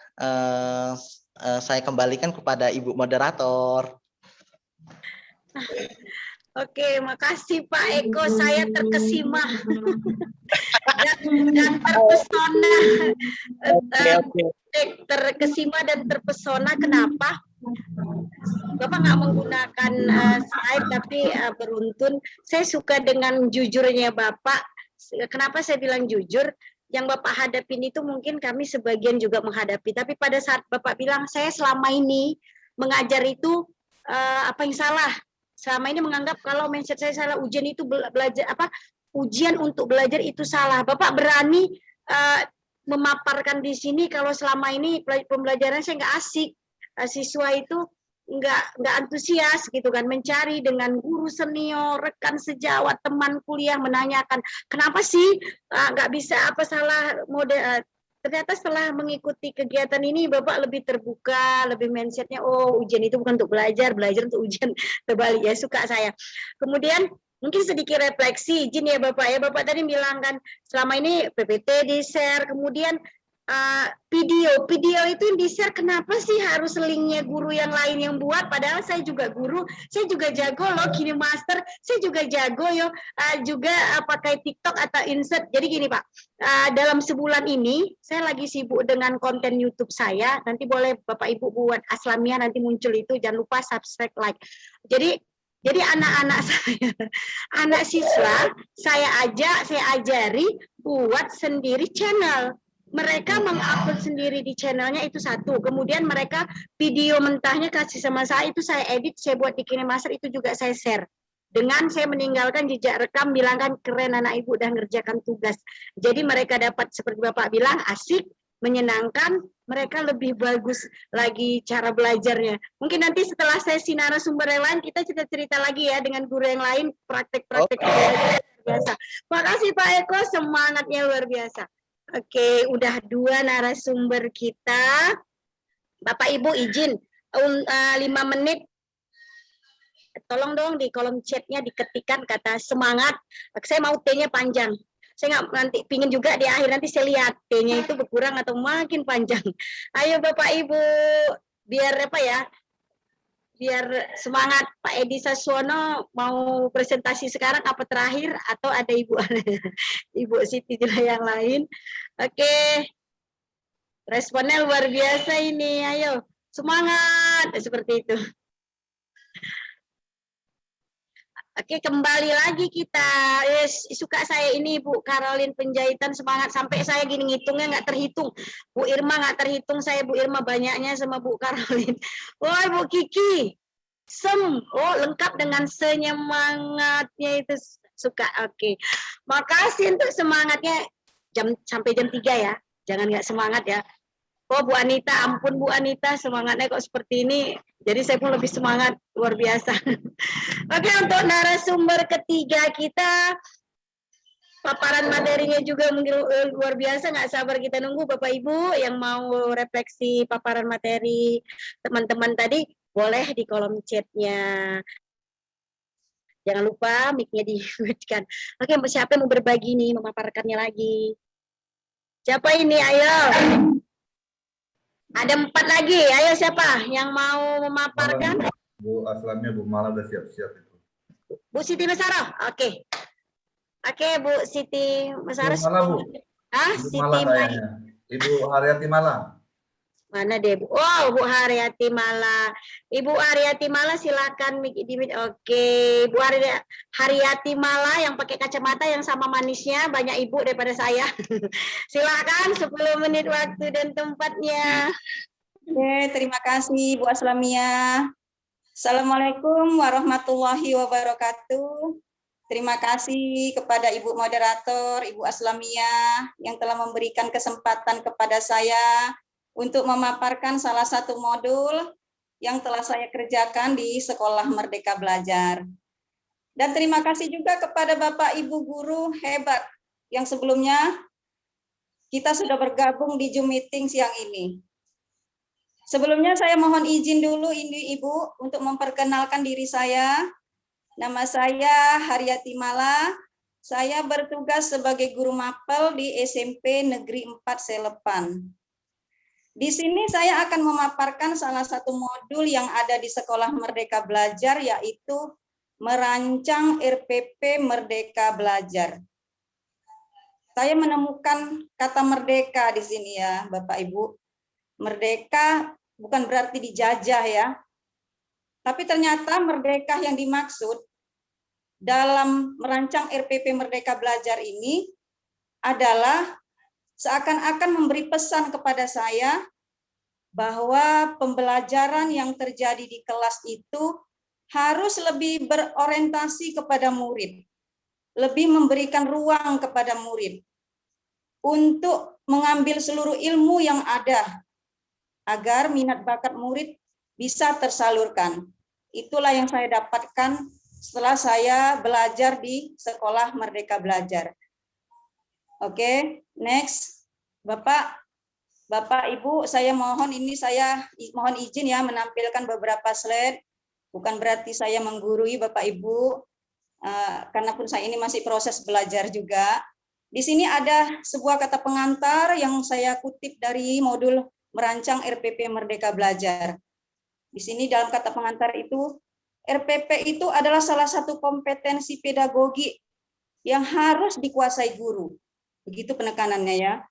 Saya kembalikan kepada Ibu moderator. Oke, makasih Pak Eko, saya terkesima dan terpesona. Terkesima dan terpesona, kenapa? Bapak nggak menggunakan slide baik, tapi beruntun. Saya suka dengan jujurnya Bapak. Kenapa saya bilang jujur? Yang Bapak hadapin itu mungkin kami sebagian juga menghadapi. Tapi pada saat Bapak bilang, saya selama ini mengajar itu apa yang salah? Selama ini menganggap kalau mindset saya salah, ujian itu belajar ujian untuk belajar itu salah. Bapak berani memaparkan di sini kalau selama ini pembelajaran saya nggak asik, siswa itu nggak antusias gitu kan, mencari dengan guru senior, rekan sejawat, teman kuliah menanyakan kenapa sih nggak bisa, apa salah mode. Ternyata setelah mengikuti kegiatan ini Bapak lebih terbuka, lebih mindsetnya, oh ujian itu bukan untuk belajar, belajar untuk ujian, terbalik ya, suka saya. Kemudian mungkin sedikit refleksi, izin ya Bapak ya, Bapak tadi bilang kan selama ini PPT di-share, kemudian video itu yang di-share, kenapa sih harus linknya guru yang lain yang buat, padahal saya juga guru, saya juga jago loh KineMaster, saya juga jago juga pakai TikTok atau insert. Jadi gini Pak, dalam sebulan ini saya lagi sibuk dengan konten YouTube saya, nanti boleh Bapak Ibu buat Aslamia nanti muncul itu, jangan lupa subscribe, like. Jadi anak-anak saya, anak siswa saya ajari buat sendiri channel. Mereka mengupload sendiri di channelnya itu satu. Kemudian mereka video mentahnya kasih sama saya, itu saya edit, saya buat di KineMaster, itu juga saya share. Dengan saya meninggalkan jejak rekam, bilangkan keren anak ibu udah ngerjakan tugas. Jadi mereka dapat seperti Bapak bilang, asik, menyenangkan, mereka lebih bagus lagi cara belajarnya. Mungkin nanti setelah sesi narasumber yang lain, kita cerita-cerita lagi ya dengan guru yang lain, praktek-praktek luar biasa. Makasih Pak Eko, semangatnya luar biasa. Oke, udah 2 narasumber kita. Bapak Ibu izin 5 menit. Tolong dong di kolom chatnya diketikkan kata semangat. Saya mau T-nya panjang. Saya nggak nanti pingin juga di akhir nanti saya lihat T-nya itu berkurang atau makin panjang. Ayo Bapak Ibu, biar apa ya? Biar semangat. Pak Edi Saswono mau presentasi sekarang apa terakhir atau ada Ibu Siti juga yang lain. Oke. Responnya luar biasa ini. Ayo, semangat seperti itu. Oke, kembali lagi kita. Suka saya ini Bu Caroline penjahitan, semangat sampai saya gini ngitungnya nggak terhitung. Bu Irma nggak terhitung, saya Bu Irma banyaknya sama Bu Caroline. Woi Bu Kiki, lengkap dengan semangatnya itu, suka. Oke. Makasih untuk semangatnya. Sampai jam 3 ya. Jangan nggak semangat ya. Oh Bu Anita, ampun Bu Anita, semangatnya kok seperti ini. Jadi saya pun lebih semangat, luar biasa. Oke, untuk narasumber ketiga kita, paparan materinya juga mungkin luar biasa, nggak sabar kita nunggu. Bapak Ibu yang mau refleksi paparan materi teman-teman tadi, boleh di kolom chatnya. Jangan lupa mic-nya dimatikan. Oke, siapa yang mau berbagi nih, memaparkannya lagi? Siapa ini? Ayo. Ada 4 lagi. Ayo siapa yang mau memaparkan? Bu Aslamia, Bu Mala udah siap-siap itu. Bu Siti Mesaro. Oke. Oke, Bu Siti Mesaro. Bu Mala, Bu. Ah, Bu Mala kayaknya. Ibu Haryati Mala. Mana deh, Bu? Oh, Bu Haryati Mala. Ibu Haryati Mala silakan Oke, Bu Haryati Mala yang pakai kacamata yang sama manisnya, banyak ibu daripada saya. Silakan 10 menit waktu dan tempatnya. Oke, terima kasih Bu Aslamia. Assalamualaikum warahmatullahi wabarakatuh. Terima kasih kepada Ibu Moderator, Ibu Aslamia yang telah memberikan kesempatan kepada saya untuk memaparkan salah satu modul yang telah saya kerjakan di Sekolah Merdeka Belajar. Dan terima kasih juga kepada Bapak Ibu guru hebat yang sebelumnya kita sudah bergabung di Zoom meeting siang ini. Sebelumnya saya mohon izin dulu ini Ibu untuk memperkenalkan diri saya. Nama saya Haryati Mala. Saya bertugas sebagai guru mapel di SMP Negeri 4 Selepan. Di sini saya akan memaparkan salah satu modul yang ada di Sekolah Merdeka Belajar, yaitu merancang RPP Merdeka Belajar. Saya menemukan kata merdeka di sini ya, Bapak Ibu. Merdeka bukan berarti dijajah ya. Tapi ternyata merdeka yang dimaksud dalam merancang RPP Merdeka Belajar ini adalah seakan-akan memberi pesan kepada saya bahwa pembelajaran yang terjadi di kelas itu harus lebih berorientasi kepada murid, lebih memberikan ruang kepada murid untuk mengambil seluruh ilmu yang ada agar minat bakat murid bisa tersalurkan. Itulah yang saya dapatkan setelah saya belajar di Sekolah Merdeka Belajar. Oke, next. Bapak, Ibu, saya mohon mohon izin ya menampilkan beberapa slide. Bukan berarti saya menggurui Bapak Ibu, karena pun saya ini masih proses belajar juga. Di sini ada sebuah kata pengantar yang saya kutip dari modul merancang RPP Merdeka Belajar. Di sini dalam kata pengantar itu, RPP itu adalah salah satu kompetensi pedagogi yang harus dikuasai guru. Begitu penekanannya ya.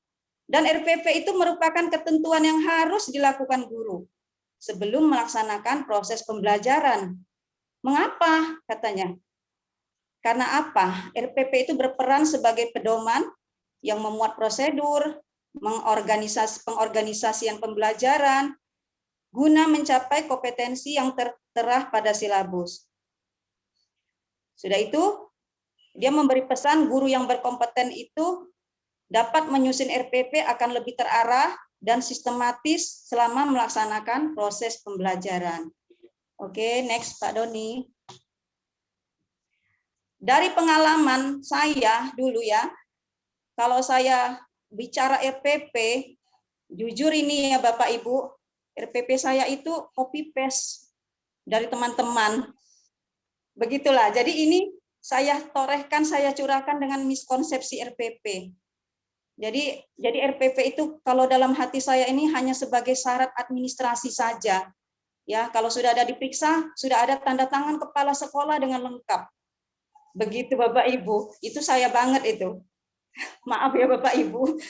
Dan RPP itu merupakan ketentuan yang harus dilakukan guru sebelum melaksanakan proses pembelajaran. Mengapa katanya? Karena apa? RPP itu berperan sebagai pedoman yang memuat prosedur, pengorganisasian pembelajaran, guna mencapai kompetensi yang tertera pada silabus. Sudah itu, dia memberi pesan guru yang berkompeten itu dapat menyusun RPP akan lebih terarah dan sistematis selama melaksanakan proses pembelajaran. Oke, next Pak Doni. Dari pengalaman saya dulu ya, kalau saya bicara RPP, jujur ini ya Bapak Ibu, RPP saya itu copy paste dari teman-teman. Begitulah. Jadi ini saya torehkan, saya curahkan dengan miskonsepsi RPP. Jadi RPP itu kalau dalam hati saya ini hanya sebagai syarat administrasi saja. Ya, kalau sudah ada diperiksa, sudah ada tanda tangan kepala sekolah dengan lengkap. Begitu Bapak Ibu, itu saya banget itu. Maaf ya Bapak Ibu.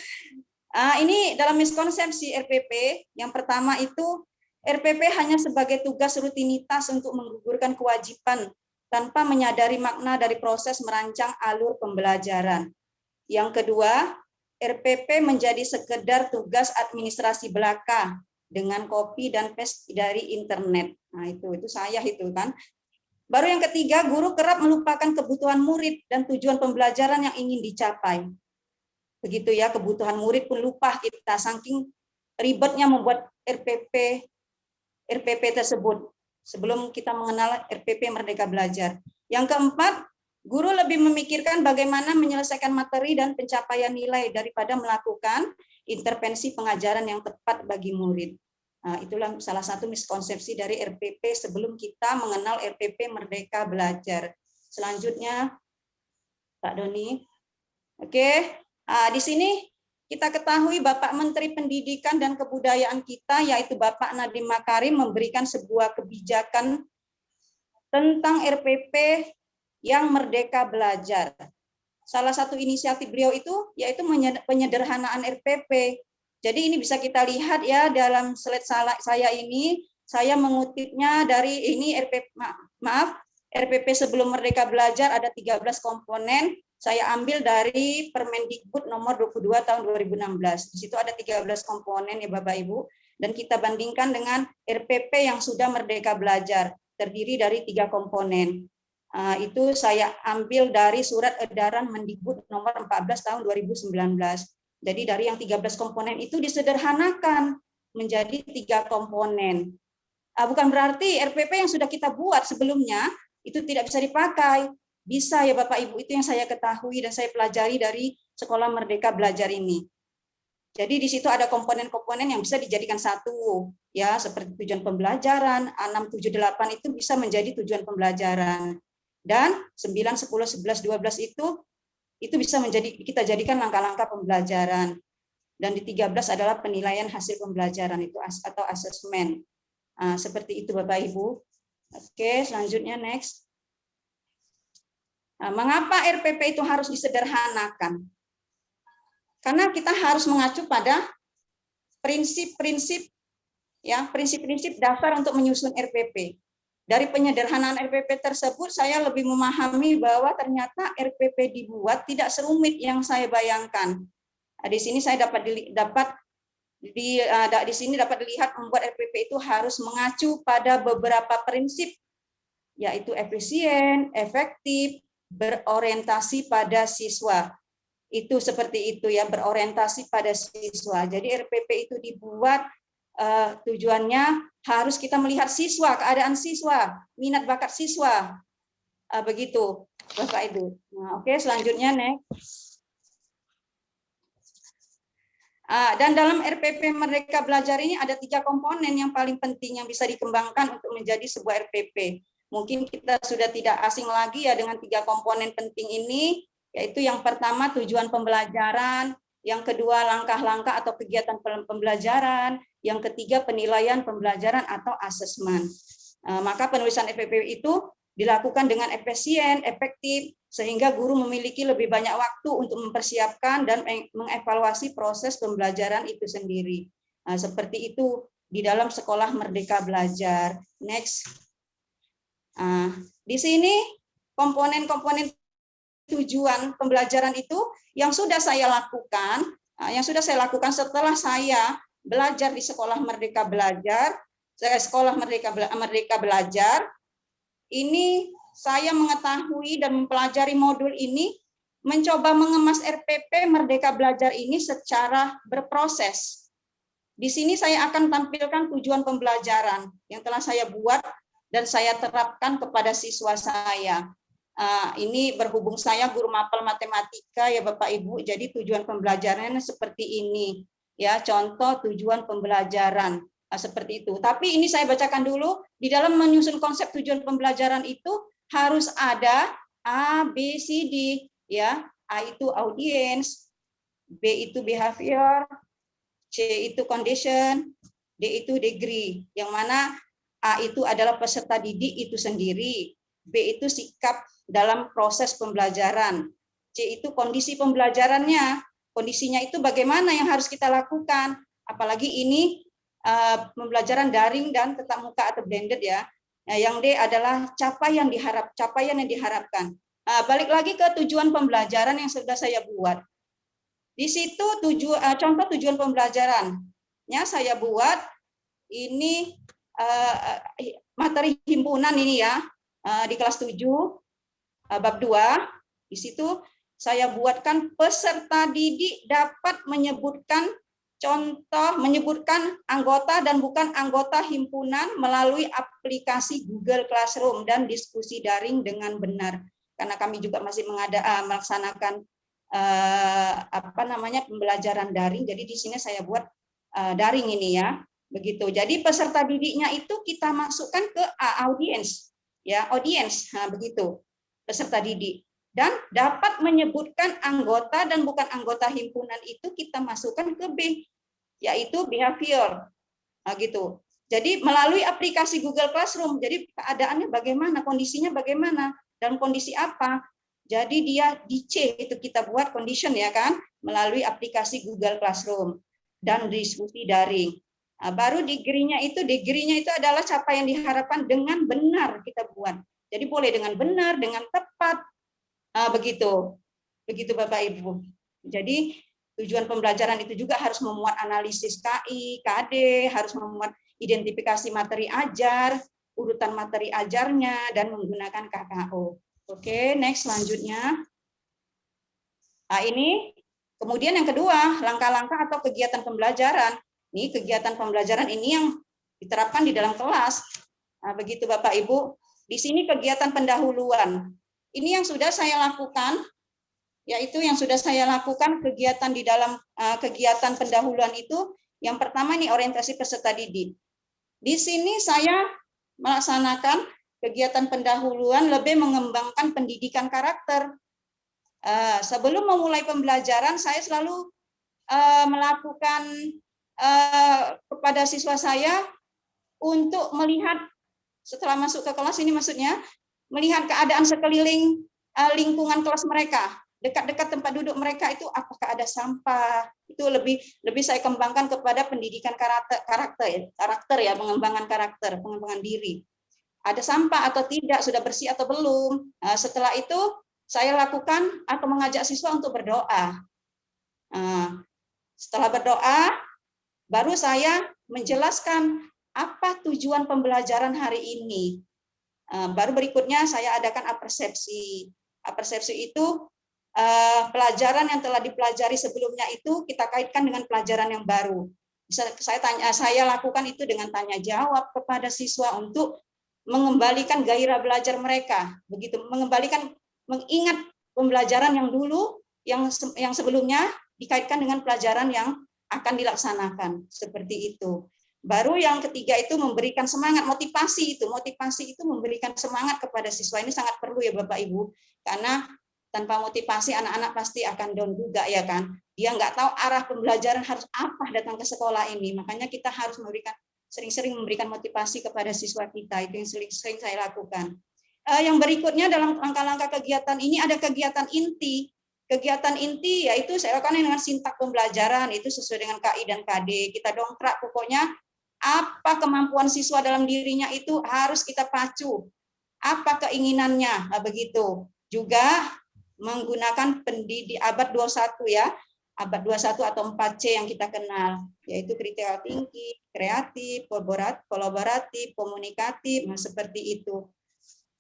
Ini dalam miskonsepsi RPP, yang pertama itu RPP hanya sebagai tugas rutinitas untuk menggugurkan kewajiban tanpa menyadari makna dari proses merancang alur pembelajaran. Yang kedua, RPP menjadi sekedar tugas administrasi belaka dengan copy dan paste dari internet. Nah, itu saya itu kan. Baru yang ketiga, guru kerap melupakan kebutuhan murid dan tujuan pembelajaran yang ingin dicapai. Begitu ya, kebutuhan murid pun lupa kita, saking ribetnya membuat RPP tersebut sebelum kita mengenal RPP Merdeka Belajar. Yang keempat, guru lebih memikirkan bagaimana menyelesaikan materi dan pencapaian nilai daripada melakukan intervensi pengajaran yang tepat bagi murid. Nah, itulah salah satu miskonsepsi dari RPP sebelum kita mengenal RPP Merdeka Belajar. Selanjutnya, Pak Doni. Oke. Di sini kita ketahui Bapak Menteri Pendidikan dan Kebudayaan kita, yaitu Bapak Nadiem Makarim, memberikan sebuah kebijakan tentang RPP yang Merdeka Belajar. Salah satu inisiatif beliau itu yaitu penyederhanaan RPP. Jadi ini bisa kita lihat ya dalam slide saya ini, saya mengutipnya dari ini RPP sebelum Merdeka Belajar ada 13 komponen. Saya ambil dari Permendikbud nomor 22 tahun 2016. Di situ ada 13 komponen ya Bapak Ibu, dan kita bandingkan dengan RPP yang sudah Merdeka Belajar, terdiri dari 3 komponen. Itu saya ambil dari surat edaran Mendikbud nomor 14 tahun 2019. Jadi dari yang 13 komponen itu disederhanakan menjadi 3 komponen. Bukan berarti RPP yang sudah kita buat sebelumnya itu tidak bisa dipakai. Bisa ya Bapak Ibu, itu yang saya ketahui dan saya pelajari dari Sekolah Merdeka Belajar ini. Jadi di situ ada komponen-komponen yang bisa dijadikan satu, ya seperti tujuan pembelajaran, 6, 7, 8 itu bisa menjadi tujuan pembelajaran. Dan 9, 10, 11, 12 itu bisa kita jadikan langkah-langkah pembelajaran. Dan di 13 adalah penilaian hasil pembelajaran itu atau asesmen. Seperti itu Bapak Ibu. Oke, selanjutnya next. Mengapa RPP itu harus disederhanakan? Karena kita harus mengacu pada prinsip-prinsip ya, prinsip-prinsip dasar untuk menyusun RPP. dari penyederhanaan RPP tersebut saya lebih memahami bahwa ternyata RPP dibuat tidak serumit yang saya bayangkan. Di sini saya di sini dapat dilihat membuat RPP itu harus mengacu pada beberapa prinsip, yaitu efisien, efektif, berorientasi pada siswa. Itu seperti itu ya, berorientasi pada siswa. Jadi RPP itu dibuat tujuannya harus kita melihat siswa, keadaan siswa, minat bakat siswa. Begitu, Bapak Ibu. Nah, oke, selanjutnya next. Dan dalam RPP Merdeka Belajar ini ada 3 komponen yang paling penting yang bisa dikembangkan untuk menjadi sebuah RPP. Mungkin kita sudah tidak asing lagi ya dengan 3 komponen penting ini, yaitu yang pertama tujuan pembelajaran, yang kedua langkah-langkah atau kegiatan pembelajaran, yang ketiga penilaian pembelajaran atau asesmen. Maka penulisan RPP itu dilakukan dengan efisien, efektif, sehingga guru memiliki lebih banyak waktu untuk mempersiapkan dan mengevaluasi proses pembelajaran itu sendiri. Seperti itu di dalam Sekolah Merdeka Belajar. Next. Di sini komponen-komponen tujuan pembelajaran itu yang sudah saya lakukan, setelah saya belajar di Sekolah Merdeka Belajar, Merdeka Belajar, ini saya mengetahui dan mempelajari modul ini, mencoba mengemas RPP Merdeka Belajar ini secara berproses. Di sini saya akan tampilkan tujuan pembelajaran yang telah saya buat dan saya terapkan kepada siswa saya. Ini berhubung saya guru mapel matematika ya Bapak Ibu, jadi tujuan pembelajarannya seperti ini ya, contoh tujuan pembelajaran seperti itu. Tapi ini saya bacakan dulu, di dalam menyusun konsep tujuan pembelajaran itu harus ada A, B, C, D ya. A itu audience, B itu behavior, C itu condition, D itu degree, yang mana A itu adalah peserta didik itu sendiri, B itu sikap dalam proses pembelajaran, C itu kondisi pembelajarannya, kondisinya itu bagaimana yang harus kita lakukan, apalagi ini pembelajaran daring dan tatap muka atau blended ya. Yang D adalah capaian yang diharapkan. Balik lagi ke tujuan pembelajaran yang sudah saya buat. Di situ contoh tujuan pembelajarannya saya buat ini materi himpunan ini ya, di kelas 7 bab 2, di situ saya buatkan peserta didik dapat menyebutkan anggota dan bukan anggota himpunan melalui aplikasi Google Classroom dan diskusi daring dengan benar. Karena kami juga masih melaksanakan pembelajaran daring, jadi di sini saya buat daring ini ya. Begitu. Jadi peserta didiknya itu kita masukkan ke audience ya, audience. Nah, begitu. Peserta didik, dan dapat menyebutkan anggota dan bukan anggota himpunan itu kita masukkan ke B, yaitu behavior. Nah, gitu. Jadi melalui aplikasi Google Classroom, jadi keadaannya bagaimana, kondisinya bagaimana, dan kondisi apa. Jadi dia di C itu kita buat condition ya kan, melalui aplikasi Google Classroom dan diskusi daring. Nah, baru degree-nya itu adalah capaian yang diharapkan dengan benar kita buat. Jadi boleh dengan benar, dengan tepat, begitu Bapak Ibu. Jadi tujuan pembelajaran itu juga harus memuat analisis KI, KD, harus memuat identifikasi materi ajar, urutan materi ajarnya, dan menggunakan KKO. Oke, next selanjutnya. Nah, ini kemudian yang kedua, langkah-langkah atau kegiatan pembelajaran. Ini kegiatan pembelajaran ini yang diterapkan di dalam kelas. Nah, begitu Bapak Ibu. Di sini kegiatan pendahuluan. Ini yang sudah saya lakukan, yaitu yang sudah saya lakukan kegiatan di dalam kegiatan pendahuluan itu. Yang pertama ini orientasi peserta didik. Di sini saya melaksanakan kegiatan pendahuluan lebih mengembangkan pendidikan karakter. Sebelum memulai pembelajaran, saya selalu melakukan kepada siswa saya untuk melihat setelah masuk ke kelas ini, maksudnya melihat keadaan sekeliling lingkungan kelas mereka, dekat-dekat tempat duduk mereka itu apakah ada sampah. Itu lebih saya kembangkan kepada pendidikan karakter ya, pengembangan karakter, pengembangan diri. ada sampah atau tidak, sudah bersih atau belum. Setelah itu saya lakukan atau mengajak siswa untuk berdoa. Setelah berdoa, baru saya menjelaskan apa tujuan pembelajaran hari ini. Baru berikutnya saya adakan apersepsi. Apersepsi itu pelajaran yang telah dipelajari sebelumnya itu kita kaitkan dengan pelajaran yang baru. Saya lakukan itu dengan tanya jawab kepada siswa untuk mengembalikan gairah belajar mereka, begitu, mengingat pembelajaran yang dulu, yang sebelumnya dikaitkan dengan pelajaran yang akan dilaksanakan, seperti itu. Baru yang ketiga itu memberikan semangat, motivasi itu memberikan semangat kepada siswa. Ini sangat perlu ya Bapak Ibu, karena tanpa motivasi anak-anak pasti akan down juga ya kan. Dia nggak tahu arah pembelajaran harus apa datang ke sekolah ini. Makanya kita harus sering-sering memberikan motivasi kepada siswa kita. Itu yang sering saya lakukan. Yang berikutnya dalam langkah-langkah kegiatan ini ada kegiatan inti. Kegiatan inti yaitu saya lakukan dengan sintak pembelajaran, itu sesuai dengan KI dan KD. Kita dongkrak pokoknya apa kemampuan siswa dalam dirinya itu harus kita pacu. Apa keinginannya, begitu. Juga menggunakan pendidik abad 21 ya. Abad 21 atau 4C yang kita kenal, yaitu critical thinking, kreatif, kolaboratif, komunikatif, seperti itu.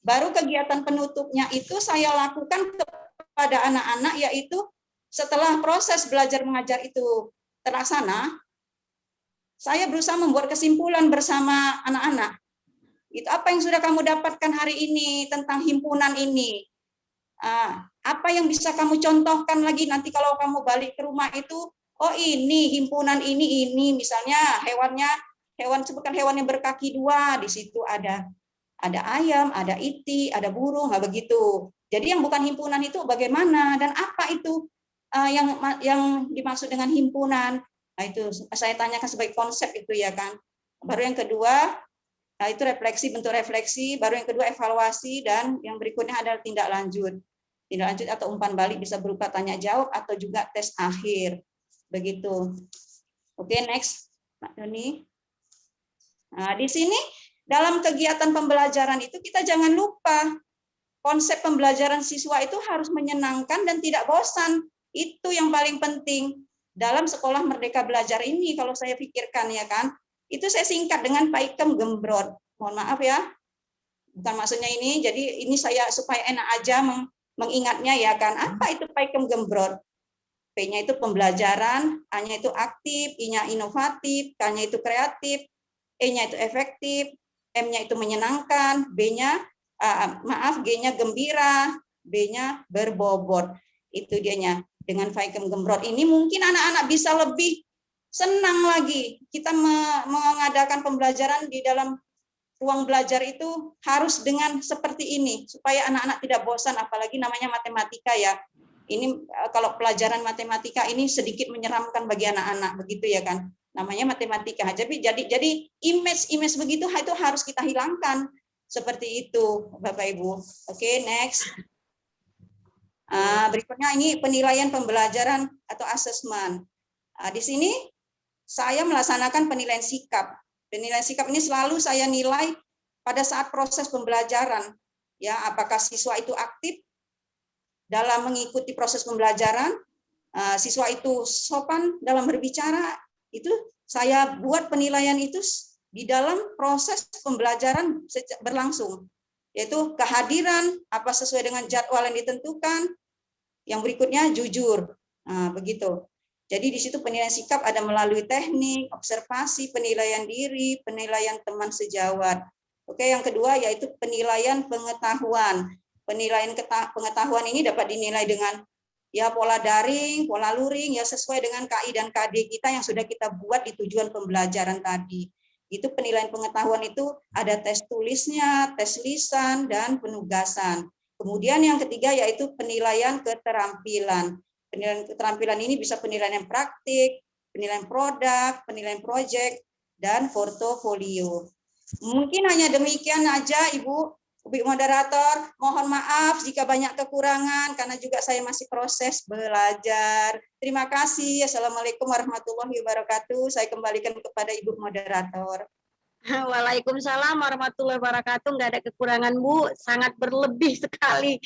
Baru kegiatan penutupnya itu saya lakukan kepada anak-anak, yaitu setelah proses belajar mengajar itu terlaksana, saya berusaha membuat kesimpulan bersama anak-anak. Itu apa yang sudah kamu dapatkan hari ini tentang himpunan ini? Apa yang bisa kamu contohkan lagi nanti kalau kamu balik ke rumah itu, oh ini himpunan ini misalnya sebutkan hewan yang berkaki dua, di situ ada ayam, ada iti, ada burung, begitu. Jadi yang bukan himpunan itu bagaimana dan apa itu yang dimaksud dengan himpunan? Nah, itu saya tanyakan sebagai konsep itu ya kan. Baru yang kedua itu refleksi, bentuk refleksi, baru yang kedua evaluasi, dan yang berikutnya adalah tindak lanjut. Tindak lanjut atau umpan balik bisa berupa tanya jawab atau juga tes akhir. Begitu. Oke, next, Pak Doni. Nah, di sini dalam kegiatan pembelajaran itu kita jangan lupa konsep pembelajaran siswa itu harus menyenangkan dan tidak bosan. Itu yang paling penting dalam sekolah Merdeka Belajar ini kalau saya pikirkan ya kan. Itu saya singkat dengan Paikem Gembrot. Mohon maaf ya. Bukan maksudnya ini, jadi ini saya supaya enak aja mengingatnya ya kan. Apa itu Paikem Gembrot? P-nya itu pembelajaran, A-nya itu aktif, I-nya inovatif, K-nya itu kreatif, E-nya itu efektif, M-nya itu menyenangkan, G-nya gembira, B-nya berbobot. Itu dianya. Dengan Paikem Gembrot ini mungkin anak-anak bisa lebih senang lagi. Kita mengadakan pembelajaran di dalam ruang belajar itu harus dengan seperti ini supaya anak-anak tidak bosan, apalagi namanya matematika ya. Ini kalau pelajaran matematika ini sedikit menyeramkan bagi anak-anak, begitu ya kan. Namanya matematika. Jadi image begitu itu harus kita hilangkan. Seperti itu, Bapak Ibu. Oke, next. Berikutnya ini penilaian pembelajaran atau asesmen. Di sini saya melaksanakan penilaian sikap. Penilaian sikap ini selalu saya nilai pada saat proses pembelajaran. Ya, apakah siswa itu aktif dalam mengikuti proses pembelajaran, siswa itu sopan dalam berbicara, itu saya buat penilaian itu di dalam proses pembelajaran berlangsung, yaitu kehadiran apa sesuai dengan jadwal yang ditentukan, yang berikutnya jujur, begitu. Jadi di situ penilaian sikap ada melalui teknik, observasi, penilaian diri, penilaian teman sejawat. Oke, yang kedua yaitu penilaian pengetahuan. Penilaian pengetahuan ini dapat dinilai dengan ya pola daring, pola luring, ya sesuai dengan KI dan KD kita yang sudah kita buat di tujuan pembelajaran tadi. Itu penilaian pengetahuan itu ada tes tulisnya, tes lisan, dan penugasan. Kemudian yang ketiga yaitu penilaian keterampilan. Penilaian keterampilan ini bisa penilaian praktik, penilaian produk, penilaian proyek, dan portofolio. Mungkin hanya demikian aja Ibu moderator. Mohon maaf jika banyak kekurangan karena juga saya masih proses belajar. Terima kasih. Assalamualaikum warahmatullahi wabarakatuh. Saya kembalikan kepada Ibu moderator. Waalaikumsalam warahmatullahi wabarakatuh. Nggak ada kekurangan, Bu. Sangat berlebih sekali.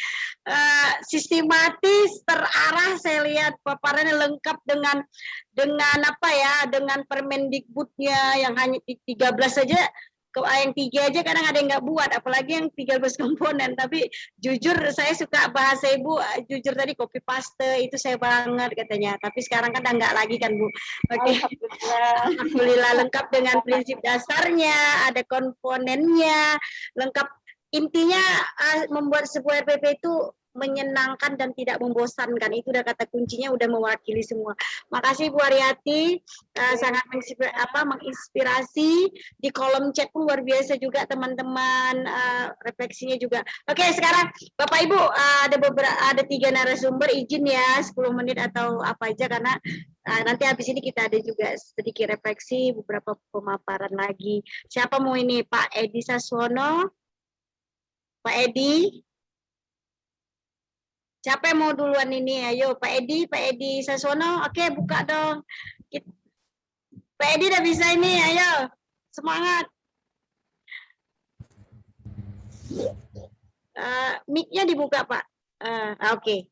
Sistematis, terarah. Saya lihat paparannya lengkap dengan apa ya? Dengan Permendikbudnya yang hanya 13 saja. Yang 3 aja kadang ada yang nggak buat, apalagi yang 13 komponen. Tapi jujur saya suka bahasa Ibu, jujur tadi copy paste itu saya banget katanya. Tapi sekarang kan nggak lagi kan Bu. Oke. Alhamdulillah lengkap dengan prinsip dasarnya, ada komponennya, lengkap. Intinya membuat sebuah RPP itu menyenangkan dan tidak membosankan. Itu udah kata kuncinya, udah mewakili semua. Makasih Bu Aryati, sangat menginspirasi. Di kolom chat pun luar biasa juga teman-teman, refleksinya juga. Oke, sekarang Bapak Ibu ada 3 narasumber, izin ya 10 menit atau apa aja karena nanti habis ini kita ada juga sedikit refleksi, beberapa pemaparan lagi. Siapa mau ini? Pak Edi Saswono? Pak Edi? Siapa yang mau duluan ini? Ayo Pak Edi Saswono. Oke, buka dong. Pak Edi udah bisa ini, ayo. Semangat. Mic-nya dibuka, Pak. Oke.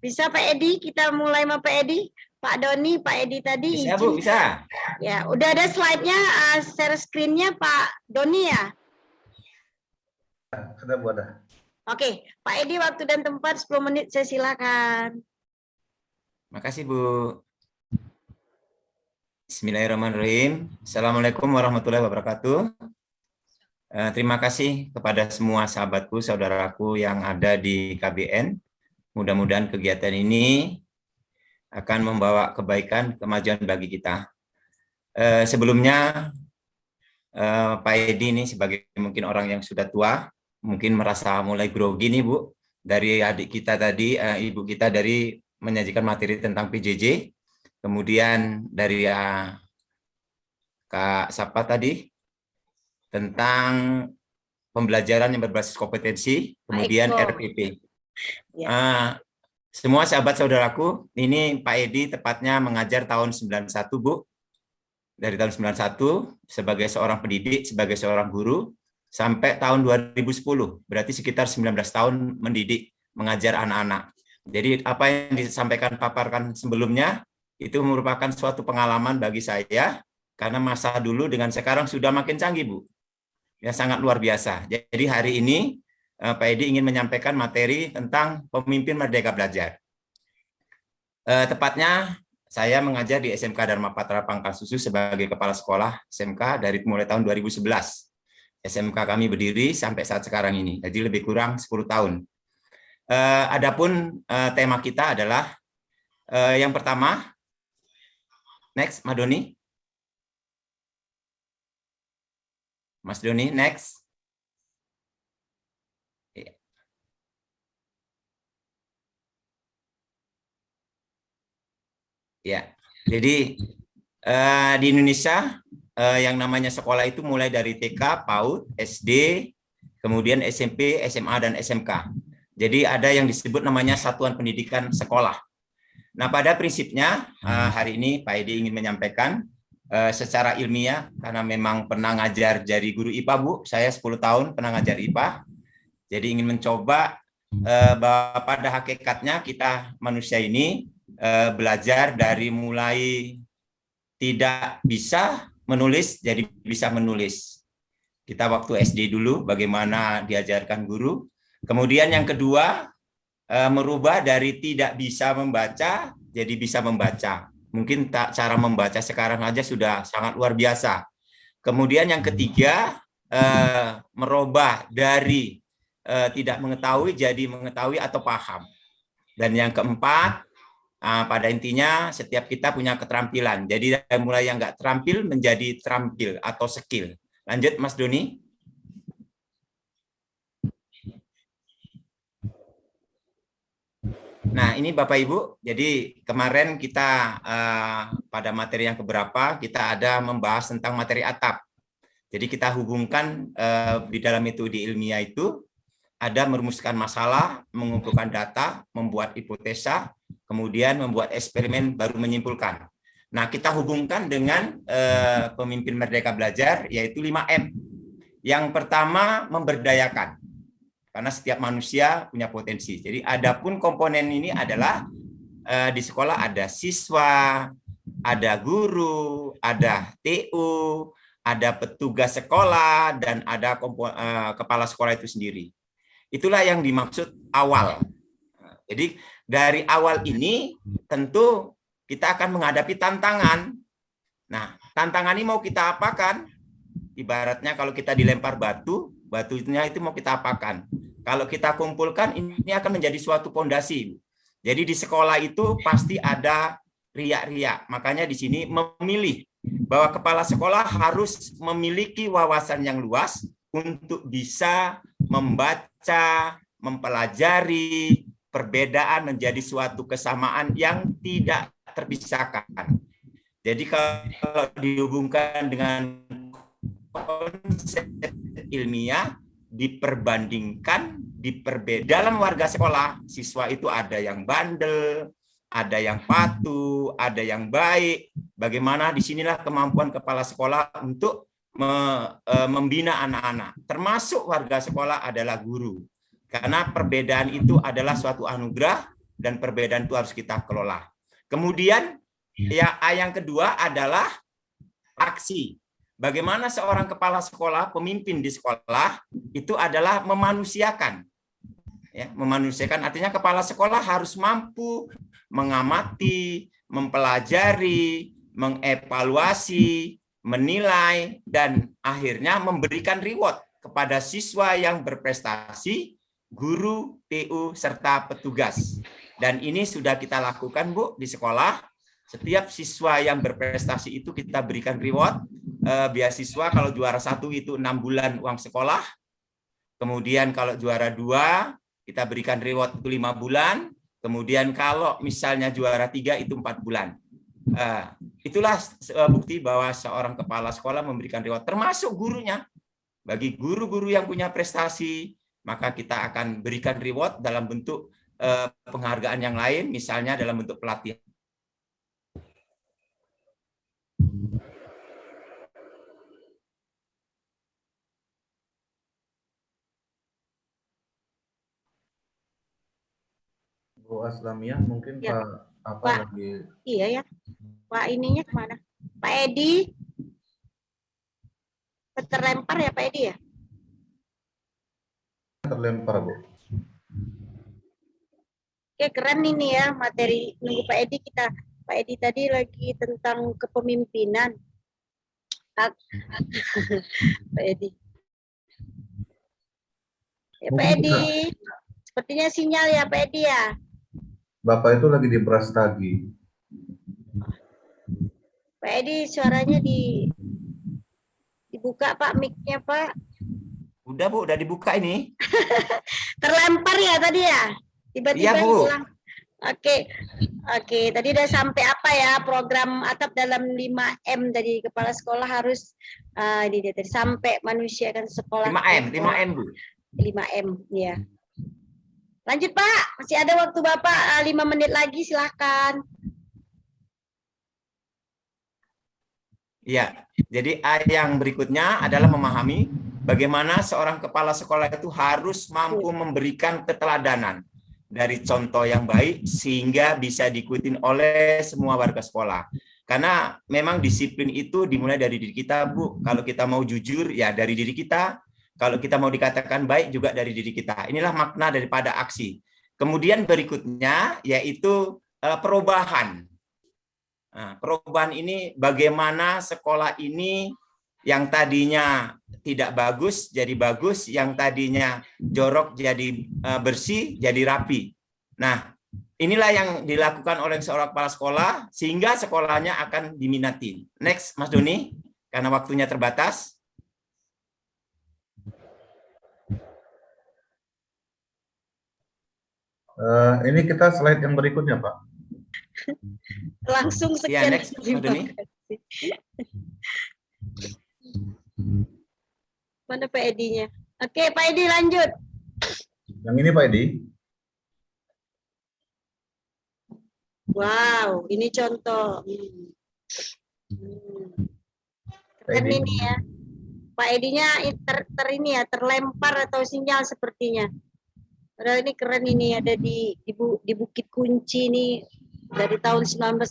Bisa Pak Edi? Kita mulai sama Pak Edi. Pak Doni, Pak Edi tadi. Bisa, izin. Bu, bisa. Ya, udah ada slide-nya, share screen-nya Pak Doni ya? Ada Bu, ada. Oke, Pak Edi waktu dan tempat 10 menit, saya silakan. Makasih, Bu. Bismillahirrahmanirrahim. Assalamualaikum warahmatullahi wabarakatuh. Terima kasih kepada semua sahabatku, saudaraku yang ada di KBN. Mudah-mudahan kegiatan ini akan membawa kebaikan, kemajuan bagi kita. Sebelumnya, Pak Edi ini sebagai mungkin orang yang sudah tua, mungkin merasa mulai grogi nih Bu, dari adik kita tadi, ibu kita dari menyajikan materi tentang PJJ, kemudian dari Kak Sapa tadi, tentang pembelajaran yang berbasis kompetensi, kemudian RPP. Ya. Semua sahabat saudaraku, ini Pak Edi tepatnya mengajar tahun 91 Bu, dari tahun 91 sebagai seorang pendidik, sebagai seorang guru, sampai tahun 2010, berarti sekitar 19 tahun mendidik, mengajar anak-anak. Jadi apa yang disampaikan paparkan sebelumnya, itu merupakan suatu pengalaman bagi saya, karena masa dulu dengan sekarang sudah makin canggih, Bu. Ya, sangat luar biasa. Jadi hari ini, Pak Edi ingin menyampaikan materi tentang pemimpin merdeka belajar. Tepatnya, saya mengajar di SMK Dharma Patra Pangkalsusu sebagai kepala sekolah SMK dari mulai tahun 2011. SMK kami berdiri sampai saat sekarang ini, jadi lebih kurang 10 tahun. Adapun tema kita adalah yang pertama, next, Mas Doni. Mas Doni, next. Ya, jadi di Indonesia yang namanya sekolah itu mulai dari TK, PAUD, SD, kemudian SMP, SMA, dan SMK. Jadi ada yang disebut namanya satuan pendidikan sekolah. Nah, pada prinsipnya hari ini Pak Edi ingin menyampaikan secara ilmiah, karena memang pernah ngajar jadi guru IPA, Bu. Saya 10 tahun pernah ngajar IPA. Jadi ingin mencoba bahwa pada hakikatnya kita manusia ini belajar dari mulai tidak bisa menulis jadi bisa menulis. Kita waktu SD dulu bagaimana diajarkan guru. Kemudian yang kedua, merubah dari tidak bisa membaca jadi bisa membaca. Mungkin cara membaca sekarang aja sudah sangat luar biasa. Kemudian yang ketiga, merubah dari tidak mengetahui jadi mengetahui atau paham. Dan yang keempat, pada intinya setiap kita punya keterampilan. Jadi dari mulai yang nggak terampil menjadi terampil atau skill. Lanjut Mas Doni. Nah ini Bapak Ibu, jadi kemarin kita pada materi yang keberapa kita ada membahas tentang materi atap. Jadi kita hubungkan di dalam metode ilmiah itu ada merumuskan masalah, mengumpulkan data, membuat hipotesa, kemudian membuat eksperimen baru menyimpulkan. Nah, kita hubungkan dengan pemimpin Merdeka Belajar, yaitu 5M. Yang pertama, memberdayakan. Karena setiap manusia punya potensi. Jadi, adapun komponen ini adalah di sekolah ada siswa, ada guru, ada TU, ada petugas sekolah, dan ada kepala sekolah itu sendiri. Itulah yang dimaksud awal. Jadi dari awal ini tentu kita akan menghadapi tantangan. Nah, tantangan ini mau kita apakan? Ibaratnya kalau kita dilempar batu, batunya itu mau kita apakan? Kalau kita kumpulkan, ini akan menjadi suatu fondasi. Jadi di sekolah itu pasti ada riak-riak. Makanya di sini memilih bahwa kepala sekolah harus memiliki wawasan yang luas untuk bisa membaca, mempelajari perbedaan menjadi suatu kesamaan yang tidak terpisahkan. Jadi kalau dihubungkan dengan konsep ilmiah, diperbandingkan, dalam warga sekolah, siswa itu ada yang bandel, ada yang patuh, ada yang baik. Bagaimana disinilah kemampuan kepala sekolah untuk membina anak-anak. Termasuk warga sekolah adalah guru. Karena perbedaan itu adalah suatu anugerah dan perbedaan itu harus kita kelola. Kemudian yang kedua adalah aksi. Bagaimana seorang kepala sekolah, pemimpin di sekolah itu adalah memanusiakan. Ya, memanusiakan artinya kepala sekolah harus mampu mengamati, mempelajari, mengevaluasi, menilai, dan akhirnya memberikan reward kepada siswa yang berprestasi, guru, TU, serta petugas. Dan ini sudah kita lakukan, Bu, di sekolah. Setiap siswa yang berprestasi itu kita berikan reward. Beasiswa kalau juara 1 itu 6 bulan uang sekolah. Kemudian kalau juara 2, kita berikan reward itu 5 bulan. Kemudian kalau misalnya juara 3 itu 4 bulan. Itulah bukti bahwa seorang kepala sekolah memberikan reward, termasuk gurunya. Bagi guru-guru yang punya prestasi, maka kita akan berikan reward dalam bentuk penghargaan yang lain, misalnya dalam bentuk pelatihan. Bu Aslamiah mungkin Ya. Pak Pak. lagi Iya ya. Pak ininya kemana? Pak Edi. Terlempar ya Pak Edi ya? terlempar, Bu. Oke, keren ini ya materi nunggu Pak Edi kita. Pak Edi tadi lagi tentang kepemimpinan. Pak Edi. Ya Pak Mungkin Edi. Sepertinya sinyal ya Pak Edi ya. Bapak itu lagi di Brastagi. Pak Edi suaranya dibuka Pak, mic-nya Pak. Udah, Bu, udah dibuka ini. Terlempar ya tadi ya? Tiba-tiba Iya, Bu. hilang. Oke, tadi udah sampai apa ya program atap dalam 5M tadi kepala sekolah harus ini dia tadi sampai manusia kan sekolah 5M, Bu. 5M ya. Lanjut Pak, masih ada waktu Bapak 5 menit lagi silahkan. Iya, jadi yang berikutnya adalah memahami bagaimana seorang kepala sekolah itu harus mampu memberikan keteladanan dari contoh yang baik sehingga bisa diikuti oleh semua warga sekolah. Karena memang disiplin itu dimulai dari diri kita, Bu. Kalau kita mau jujur, ya dari diri kita. Kalau kita mau dikatakan baik, juga dari diri kita. Inilah makna daripada aksi. Kemudian berikutnya, yaitu perubahan. Nah, perubahan ini bagaimana sekolah ini yang tadinya tidak bagus jadi bagus, yang tadinya jorok jadi bersih, jadi rapi. Nah, inilah yang dilakukan oleh seorang kepala sekolah sehingga sekolahnya akan diminati. Next, Mas Doni, karena waktunya terbatas. Ini kita slide yang berikutnya, Pak. Langsung Ya, sekian. next, Mas Doni. Mana Pak Edinya? Oke, Pak Edi lanjut. Yang ini, Pak Edi. Wow, ini contoh. Keren Edi. ini ya. Pak Edinya ini ya, terlempar atau sinyal sepertinya. Padahal ini keren ini, ada di Bukit Kunci ini dari tahun 1980.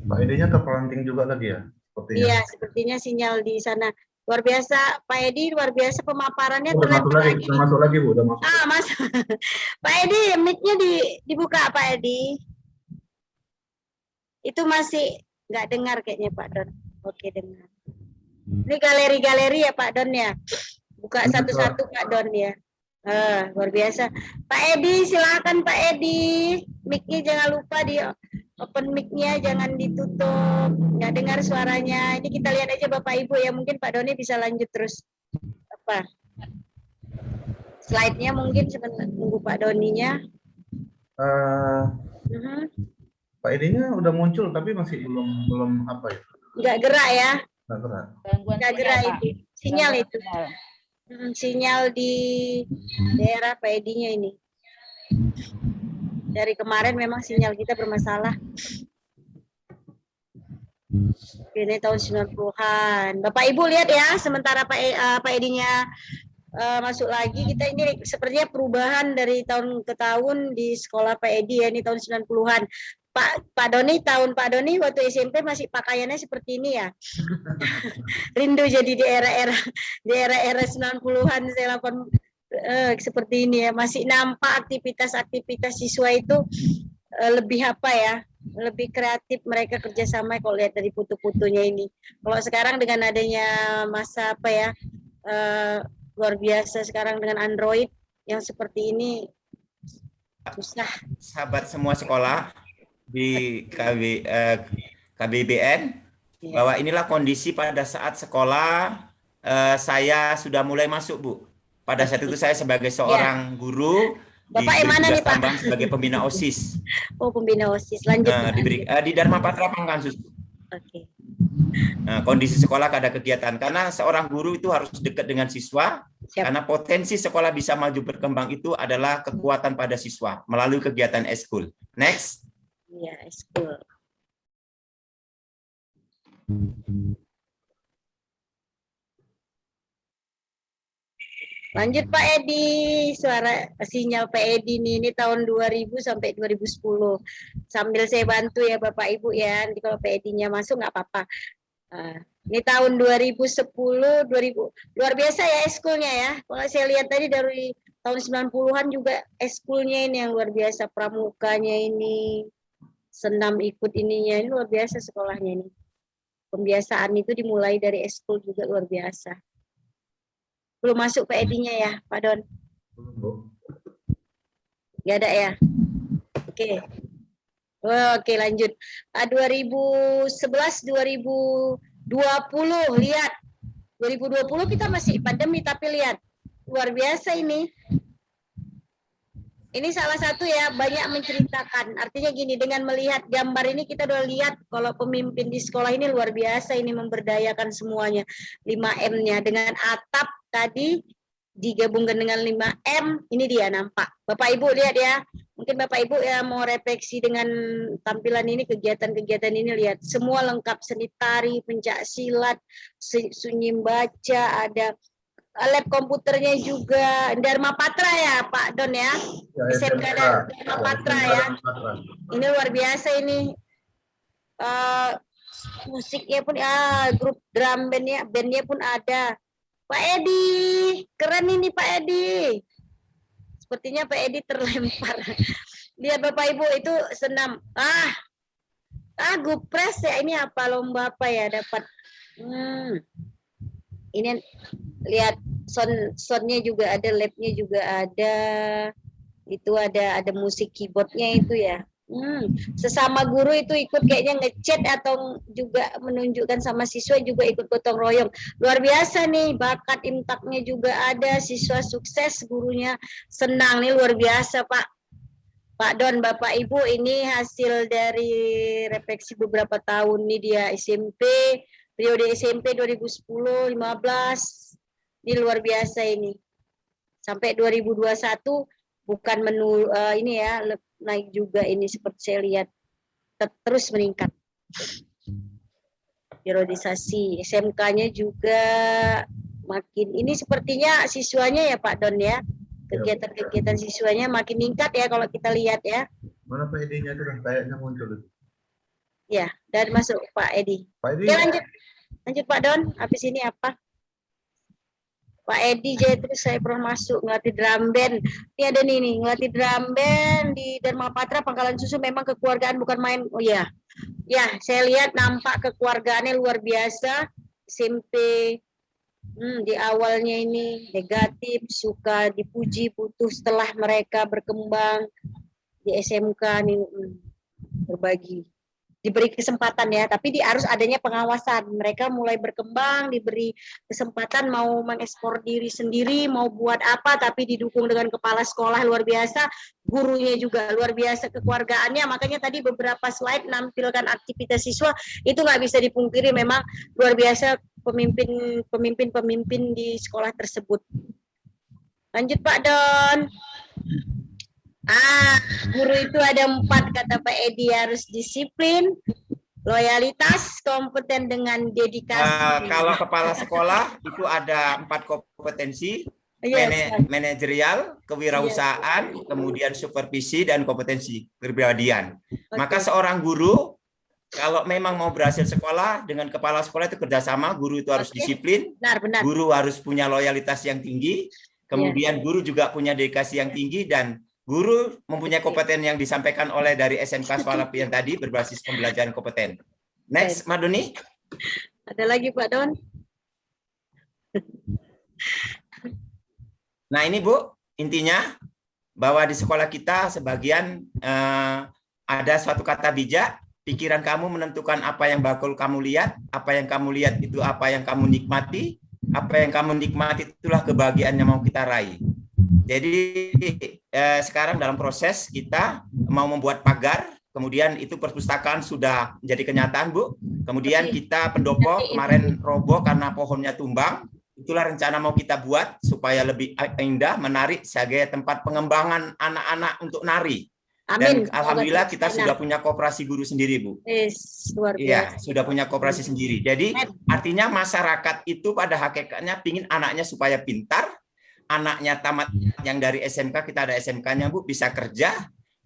Pak Edinya terpelanting juga lagi ya? Sepertinya. Iya, sepertinya sinyal di sana. Luar biasa, Pak Edi, luar biasa pemaparannya Udah masuk terlempar lagi, lagi. udah masuk lagi Bu, udah masuk. Ah, Mas. Pak Edi, mic-nya dibuka, Pak Edi. Itu masih nggak dengar kayaknya, Pak Don. Oke, dengar. Ini galeri-galeri ya, Pak Don ya. Buka satu-satu, Pak Don ya. Luar biasa. Pak Edi, silakan Pak Edi. Mic-nya jangan lupa di open mic-nya, jangan ditutup. Nggak dengar suaranya. Ini kita lihat aja Bapak Ibu ya. Mungkin Pak Doni bisa lanjut terus. Apa? Slide-nya mungkin sebentar. Tunggu Pak Doninya. Pak Edinya udah muncul tapi masih belum apa ya? Nggak gerak ya. Nggak gerak. Gangguan Nggak gerak Pak. itu. Sinyal Gangguan itu. sinyal. Sinyal di daerah Pak Edinya ini. Dari kemarin memang sinyal kita bermasalah. Ini tahun 90-an. Bapak Ibu lihat ya, sementara Pak Edinya masuk lagi, kita ini sepertinya perubahan dari tahun ke tahun di sekolah Pak Edi ya, ini tahun 90-an. Pak Doni, tahun Pak Doni waktu SMP masih pakaiannya seperti ini ya. Rindu jadi di era 90-an, seperti ini ya, masih nampak aktivitas-aktivitas siswa itu lebih apa ya, lebih kreatif mereka kerjasama kalau lihat dari foto-fotonya ini. Kalau sekarang dengan adanya masa apa ya, luar biasa sekarang dengan Android yang seperti ini susah. Sahabat semua sekolah di KBBN, bahwa inilah kondisi pada saat sekolah saya sudah mulai masuk, Bu. Pada saat itu saya sebagai seorang guru, Bapak yang mana nih, Pak? tambang sebagai pembina OSIS. Oh, pembina OSIS. Lanjut. Di Dharma Patra Pangkansus. Oke. Kondisi sekolah ada kegiatan karena seorang guru itu harus dekat dengan siswa. Siap. Karena potensi sekolah bisa maju berkembang itu adalah kekuatan pada siswa melalui kegiatan eskul. Next. Iya, eskul. Lanjut Pak Edi, suara sinyal Pak Edi ini tahun 2000 sampai 2010. Sambil saya bantu ya Bapak Ibu ya, nanti kalau Pak Edinya masuk nggak apa-apa. Ini tahun 2010, 2000, luar biasa ya eskulnya ya. Kalau saya lihat tadi dari tahun 90-an juga eskulnya ini yang luar biasa, pramukanya ini, senam ikut ininya, ini luar biasa sekolahnya ini. Pembiasaan itu dimulai dari eskul juga luar biasa. Belum masuk Pak Edinya ya, Pak Don? Nggak ada ya? Oke. Oke, lanjut. 2011, 2020, lihat. 2020 kita masih pandemi, tapi lihat. Luar biasa ini. Ini salah satu ya, banyak menceritakan. Artinya gini, dengan melihat gambar ini kita udah lihat kalau pemimpin di sekolah ini luar biasa, ini memberdayakan semuanya. 5M-nya dengan atap tadi digabungkan dengan 5M, ini dia nampak. Bapak Ibu lihat ya, mungkin Bapak Ibu ya mau refleksi dengan tampilan ini, kegiatan-kegiatan ini, lihat. Semua lengkap, seni tari, pencak silat, sunyi baca, ada lab komputernya juga. Dharma Patra ya Pak Don ya, SMK Dharma Patra ya. Ini luar biasa ini. Musiknya pun grup drum bandnya pun ada. Pak Edi, keren ini Pak Edi. Sepertinya Pak Edi terlempar. Lihat Bapak Ibu itu senam. Gupres ya, ini apa, lomba apa ya dapat. Ini lihat soundnya juga ada, labnya juga ada, itu ada musik keyboardnya itu ya. Sesama guru itu ikut kayaknya ngechat atau juga menunjukkan sama siswa juga ikut gotong royong. Luar biasa nih, bakat imtaknya juga ada, siswa sukses, gurunya senang nih, luar biasa Pak Don, Bapak Ibu, ini hasil dari refleksi beberapa tahun nih dia SMP, periode SMP 2010, 15, ini luar biasa ini. Sampai 2021 bukan ini ya, naik juga ini seperti saya lihat. terus meningkat. Periodisasi SMK-nya juga makin, ini sepertinya siswanya ya Pak Don ya, kegiatan-kegiatan siswanya makin meningkat ya kalau kita lihat ya. Mana Pak Edi-nya itu kan kayaknya muncul itu. Ya, dan masuk Pak Edi. Pak Edi. Ya, lanjut Pak Don, habis ini apa? Pak Edi jadi terus saya pernah masuk ngelatih drum band. Ini ada nih ngelatih drum band di Dharma Patra Pangkalan Susu, memang kekeluargaan bukan main. Oh iya. Ya, saya lihat nampak kekeluargaannya luar biasa. SMP di awalnya ini negatif, suka dipuji, butuh setelah mereka berkembang di SMK nih berbagi. Diberi kesempatan ya, tapi harus adanya pengawasan. Mereka mulai berkembang, diberi kesempatan mau mengekspor diri sendiri, mau buat apa, tapi didukung dengan kepala sekolah luar biasa, gurunya juga luar biasa kekeluargaannya. Makanya tadi beberapa slide menampilkan aktivitas siswa, itu nggak bisa dipungkiri, memang luar biasa pemimpin di sekolah tersebut. Lanjut Pak Don. Guru itu ada 4 kata Pak Edi, harus disiplin, loyalitas, kompeten dengan dedikasi. Kalau kepala sekolah itu ada 4 kompetensi, manajerial, kewirausahaan, kemudian supervisi dan kompetensi kepribadian. Maka seorang guru kalau memang mau berhasil sekolah, dengan kepala sekolah itu kerjasama, guru itu harus disiplin, benar. Guru harus punya loyalitas yang tinggi, kemudian guru juga punya dedikasi yang tinggi, dan guru mempunyai kompeten yang disampaikan oleh dari SMK Swalapi yang tadi berbasis pembelajaran kompeten. Next, Madoni. Ada lagi Pak Don? Nah ini Bu, intinya bahwa di sekolah kita sebagian ada suatu kata bijak, pikiran kamu menentukan apa yang bakal kamu lihat, apa yang kamu lihat itu apa yang kamu nikmati, apa yang kamu nikmati itulah kebahagiaan yang mau kita raih. Jadi sekarang dalam proses kita mau membuat pagar, kemudian itu perpustakaan sudah menjadi kenyataan Bu. Kemudian kita pendopo kemarin roboh karena pohonnya tumbang. Itulah rencana mau kita buat supaya lebih indah, menarik sebagai tempat pengembangan anak-anak untuk nari. Amin. Dan alhamdulillah kita sudah punya koperasi guru sendiri Bu. Luar biasa. Iya, sudah punya koperasi sendiri. Jadi artinya masyarakat itu pada hakikatnya pingin anaknya supaya pintar, anaknya tamat yang dari SMK, kita ada SMK-nya Bu, bisa kerja,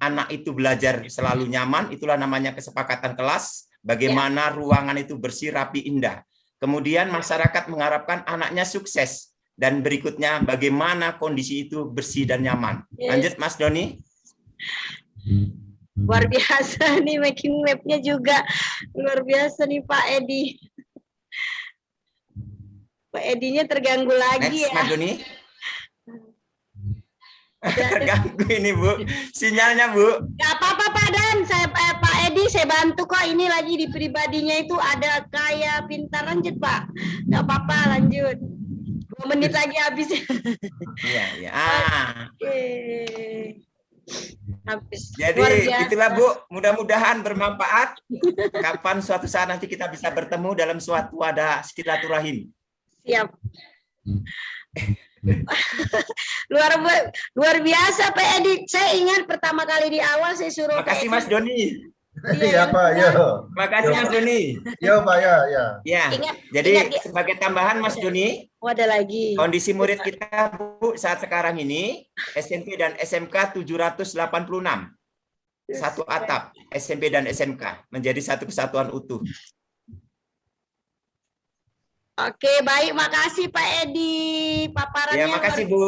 anak itu belajar selalu nyaman, itulah namanya kesepakatan kelas, bagaimana ruangan itu bersih, rapi, indah. Kemudian masyarakat mengharapkan anaknya sukses, dan berikutnya bagaimana kondisi itu bersih dan nyaman. Lanjut Mas Doni. Luar biasa nih, making map-nya juga luar biasa nih Pak Edi. Pak Edinya terganggu lagi. Next, Mas Doni. Terganggu ini Bu, sinyalnya Bu. Gak apa-apa Pak Dan, Pak Edi saya bantu kok, ini lagi di pribadinya itu ada kayak pintar. Lanjut Pak, gak apa-apa, lanjut. 2 menit lagi habis. Iya. Oke. Habis. Jadi itulah Bu, mudah-mudahan bermanfaat. Kapan suatu saat nanti kita bisa bertemu dalam suatu ada silaturahim. Siap. luar biasa Pak Edi. Saya ingat pertama kali di awal saya suruh. Makasih Mas Doni. Iya Pak, ya. Makasih Mas Doni. Iya Pak, ya. Ya. Jadi sebagai tambahan Mas Doni, ada lagi. Kondisi murid kita Bu saat sekarang ini SMP dan SMK 786. Satu atap SMP dan SMK menjadi satu kesatuan utuh. Oke, baik, makasih Pak Edi. Paparannya. Ya, makasih Bu,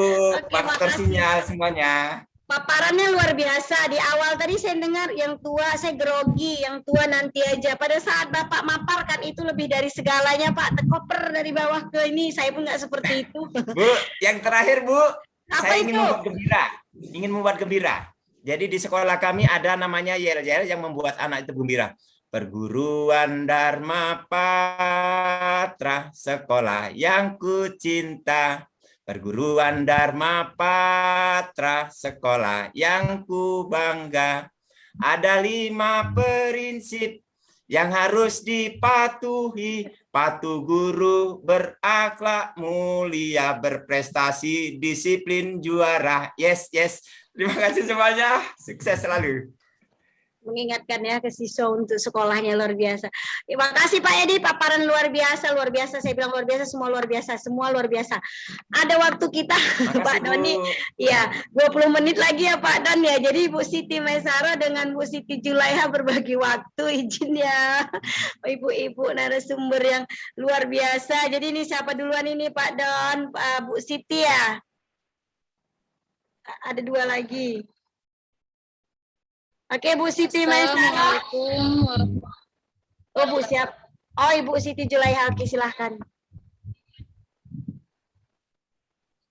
faktor sinyal semuanya. Paparannya luar biasa. Di awal tadi saya dengar yang tua, saya grogi, yang tua nanti aja. Pada saat Bapak maparkan itu lebih dari segalanya Pak. Tekoper dari bawah ke ini, saya pun nggak seperti itu. Bu, yang terakhir Bu, saya ingin itu? membuat gembira. Ingin membuat gembira. Jadi di sekolah kami ada namanya yel-yel yang membuat anak itu gembira. Perguruan Dharma Patra, sekolah yang ku cinta. Perguruan Dharma Patra, sekolah yang ku bangga. Ada 5 prinsip yang harus dipatuhi. Patuh guru, berakhlak mulia, berprestasi, disiplin, juara. Yes. Terima kasih semuanya. Sukses selalu. mengingatkan ya ke siswa untuk sekolahnya luar biasa. Terima kasih Pak Edi, paparan luar biasa, luar biasa. Saya bilang luar biasa, semua luar biasa, semua luar biasa. Ada waktu kita, Pak Doni, ya 20 menit lagi ya Pak Don ya. Jadi Bu Siti Maisaro dengan Bu Siti Julaiha berbagi waktu, izin ya ibu-ibu narasumber yang luar biasa. Jadi ini siapa duluan ini Pak Don, Bu Siti ya. Ada 2 lagi. Oke, Bu Siti Maisaro. Assalamualaikum warahmatullahi Oh, Bu siap. Oh, Ibu Siti Julaiha, oke, silahkan.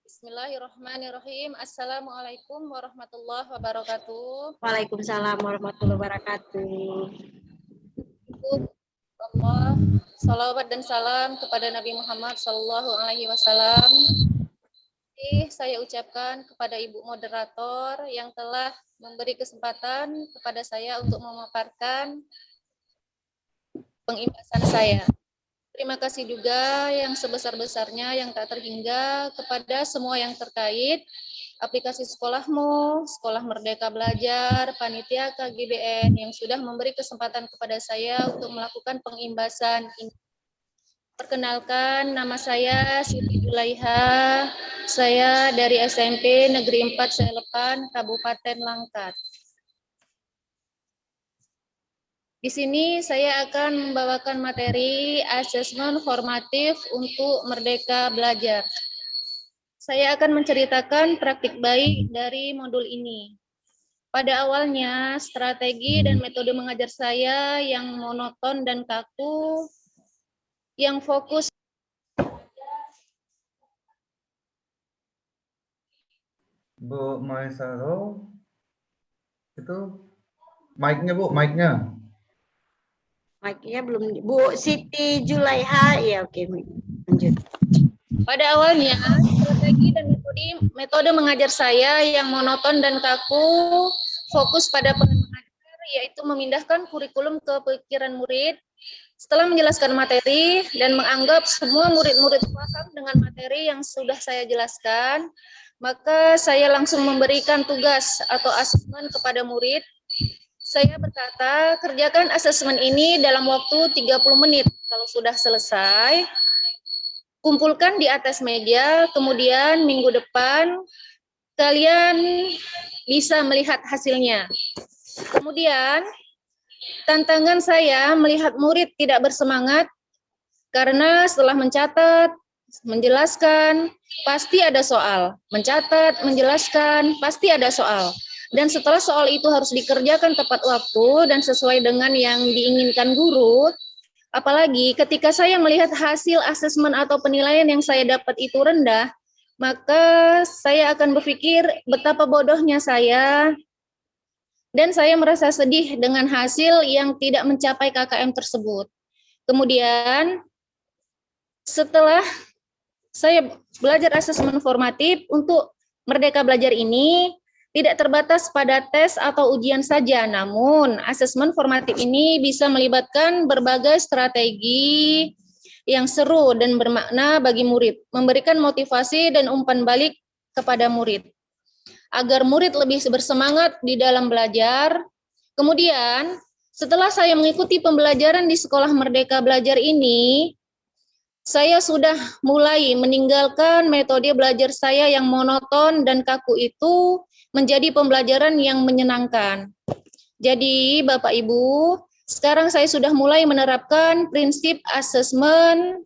Bismillahirrahmanirrahim. Assalamualaikum warahmatullahi wabarakatuh. Waalaikumsalam warahmatullahi wabarakatuh. Allah, salawat dan salam kepada Nabi Muhammad Sallallahu Alaihi Wasallam. Saya ucapkan kepada Ibu Moderator yang telah memberi kesempatan kepada saya untuk memaparkan pengimbasan saya. Terima kasih juga yang sebesar-besarnya yang tak terhingga kepada semua yang terkait, aplikasi sekolahmu, Sekolah Merdeka Belajar, panitia KGBN yang sudah memberi kesempatan kepada saya untuk melakukan pengimbasan ini. Perkenalkan, nama saya Siti Julaiha. Saya dari SMP Negeri 4 Selepan, Kabupaten Langkat. Di sini saya akan membawakan materi asesmen formatif untuk Merdeka Belajar. Saya akan menceritakan praktik baik dari modul ini. Pada awalnya, strategi dan metode mengajar saya yang monoton dan kaku, yang fokus Bu Maisaro, itu mic-nya Bu, mic-nya. Mic-nya belum. Bu Siti Julaiha, ya oke, lanjut. pada awalnya strategi dan metode mengajar saya yang monoton dan kaku, fokus pada peran mengajar, yaitu memindahkan kurikulum ke pikiran murid. Setelah menjelaskan materi dan menganggap semua murid-murid paham dengan materi yang sudah saya jelaskan, maka saya langsung memberikan tugas atau asesmen kepada murid. Saya berkata, kerjakan asesmen ini dalam waktu 30 menit. Kalau sudah selesai, kumpulkan di atas meja, kemudian minggu depan kalian bisa melihat hasilnya. Kemudian, tantangan saya melihat murid tidak bersemangat karena setelah mencatat, menjelaskan, pasti ada soal. Mencatat, menjelaskan, pasti ada soal. Dan setelah soal itu harus dikerjakan tepat waktu dan sesuai dengan yang diinginkan guru, apalagi ketika saya melihat hasil asesmen atau penilaian yang saya dapat itu rendah, maka saya akan berpikir betapa bodohnya saya, dan saya merasa sedih dengan hasil yang tidak mencapai KKM tersebut. Kemudian, setelah saya belajar asesmen formatif untuk Merdeka Belajar ini, tidak terbatas pada tes atau ujian saja, namun asesmen formatif ini bisa melibatkan berbagai strategi yang seru dan bermakna bagi murid, memberikan motivasi dan umpan balik kepada murid, agar murid lebih bersemangat di dalam belajar. Kemudian, setelah saya mengikuti pembelajaran di Sekolah Merdeka Belajar ini, saya sudah mulai meninggalkan metode belajar saya yang monoton dan kaku itu menjadi pembelajaran yang menyenangkan. Jadi, Bapak Ibu, sekarang saya sudah mulai menerapkan prinsip asesmen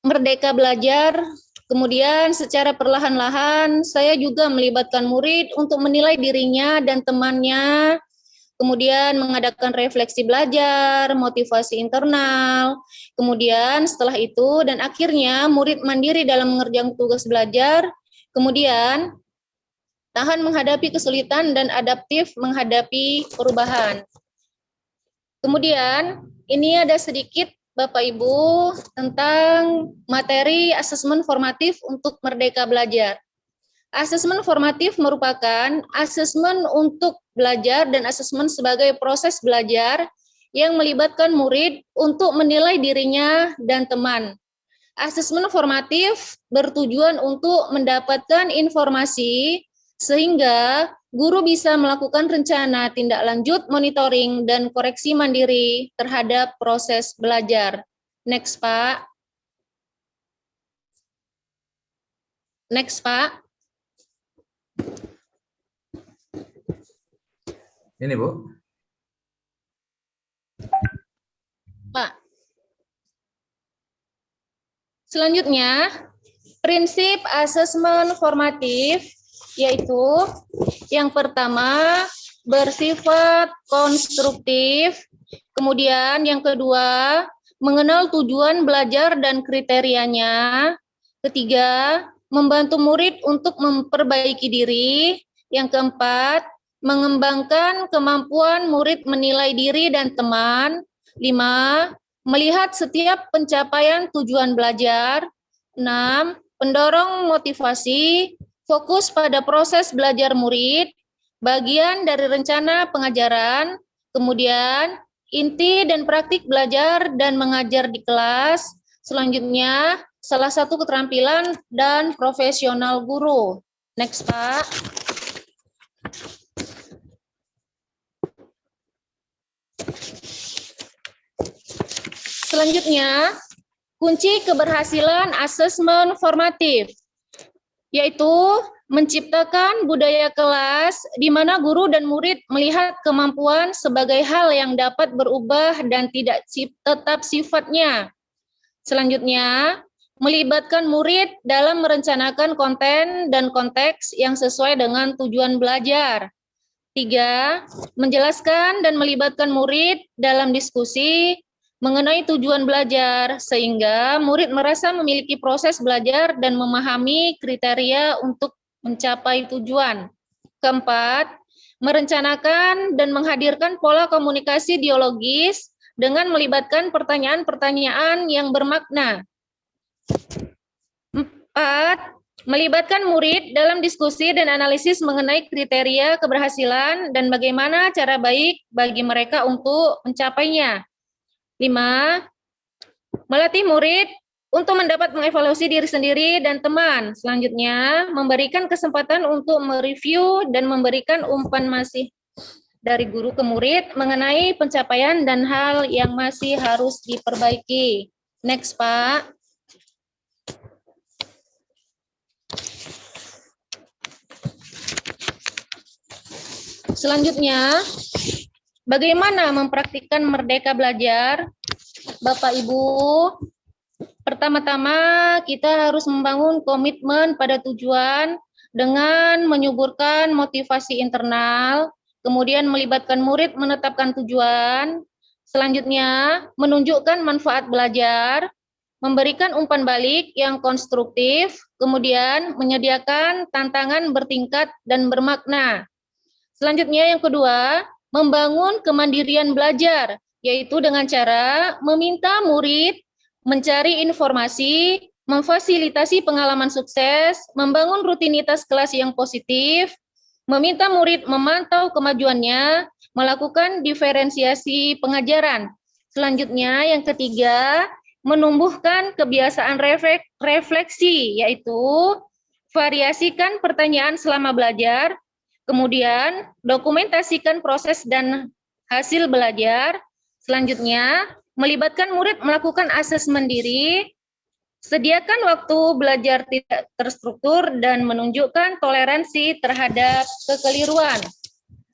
Merdeka Belajar. Kemudian secara perlahan-lahan saya juga melibatkan murid untuk menilai dirinya dan temannya, kemudian mengadakan refleksi belajar, motivasi internal, kemudian setelah itu dan akhirnya murid mandiri dalam mengerjakan tugas belajar, kemudian tahan menghadapi kesulitan dan adaptif menghadapi perubahan. Kemudian ini ada sedikit Bapak Ibu tentang materi asesmen formatif untuk Merdeka Belajar. Asesmen formatif merupakan asesmen untuk belajar dan asesmen sebagai proses belajar yang melibatkan murid untuk menilai dirinya dan teman. Asesmen formatif bertujuan untuk mendapatkan informasi sehingga guru bisa melakukan rencana tindak lanjut, monitoring, dan koreksi mandiri terhadap proses belajar. Next, Pak. Next, Pak. Ini, Bu. Pak. Selanjutnya, prinsip asesmen formatif, yaitu yang pertama bersifat konstruktif, kemudian yang kedua mengenal tujuan belajar dan kriterianya, ketiga membantu murid untuk memperbaiki diri, yang keempat mengembangkan kemampuan murid menilai diri dan teman, 5 melihat setiap pencapaian tujuan belajar, 6 pendorong motivasi, fokus pada proses belajar murid, bagian dari rencana pengajaran, kemudian inti dan praktik belajar dan mengajar di kelas, selanjutnya salah satu keterampilan dan profesional guru. Next, Pak. Selanjutnya, kunci keberhasilan asesmen formatif, yaitu menciptakan budaya kelas di mana guru dan murid melihat kemampuan sebagai hal yang dapat berubah dan tidak tetap sifatnya. Selanjutnya, melibatkan murid dalam merencanakan konten dan konteks yang sesuai dengan tujuan belajar. 3, menjelaskan dan melibatkan murid dalam diskusi mengenai tujuan belajar, sehingga murid merasa memiliki proses belajar dan memahami kriteria untuk mencapai tujuan. Keempat, merencanakan dan menghadirkan pola komunikasi dialogis dengan melibatkan pertanyaan-pertanyaan yang bermakna. 4, melibatkan murid dalam diskusi dan analisis mengenai kriteria keberhasilan dan bagaimana cara baik bagi mereka untuk mencapainya. 5, melatih murid untuk mendapat mengevaluasi diri sendiri dan teman. Selanjutnya, memberikan kesempatan untuk mereview dan memberikan umpan masih dari guru ke murid mengenai pencapaian dan hal yang masih harus diperbaiki. Next, Pak. Selanjutnya, bagaimana mempraktikkan merdeka belajar? Bapak Ibu, pertama-tama kita harus membangun komitmen pada tujuan dengan menyuburkan motivasi internal, kemudian melibatkan murid menetapkan tujuan, selanjutnya menunjukkan manfaat belajar, memberikan umpan balik yang konstruktif, kemudian menyediakan tantangan bertingkat dan bermakna. Selanjutnya yang kedua, membangun kemandirian belajar, yaitu dengan cara meminta murid mencari informasi, memfasilitasi pengalaman sukses, membangun rutinitas kelas yang positif, meminta murid memantau kemajuannya, melakukan diferensiasi pengajaran. Selanjutnya yang ketiga, menumbuhkan kebiasaan refleksi, yaitu variasikan pertanyaan selama belajar, kemudian dokumentasikan proses dan hasil belajar. Selanjutnya, melibatkan murid melakukan asesmen diri, sediakan waktu belajar tidak terstruktur, dan menunjukkan toleransi terhadap kekeliruan.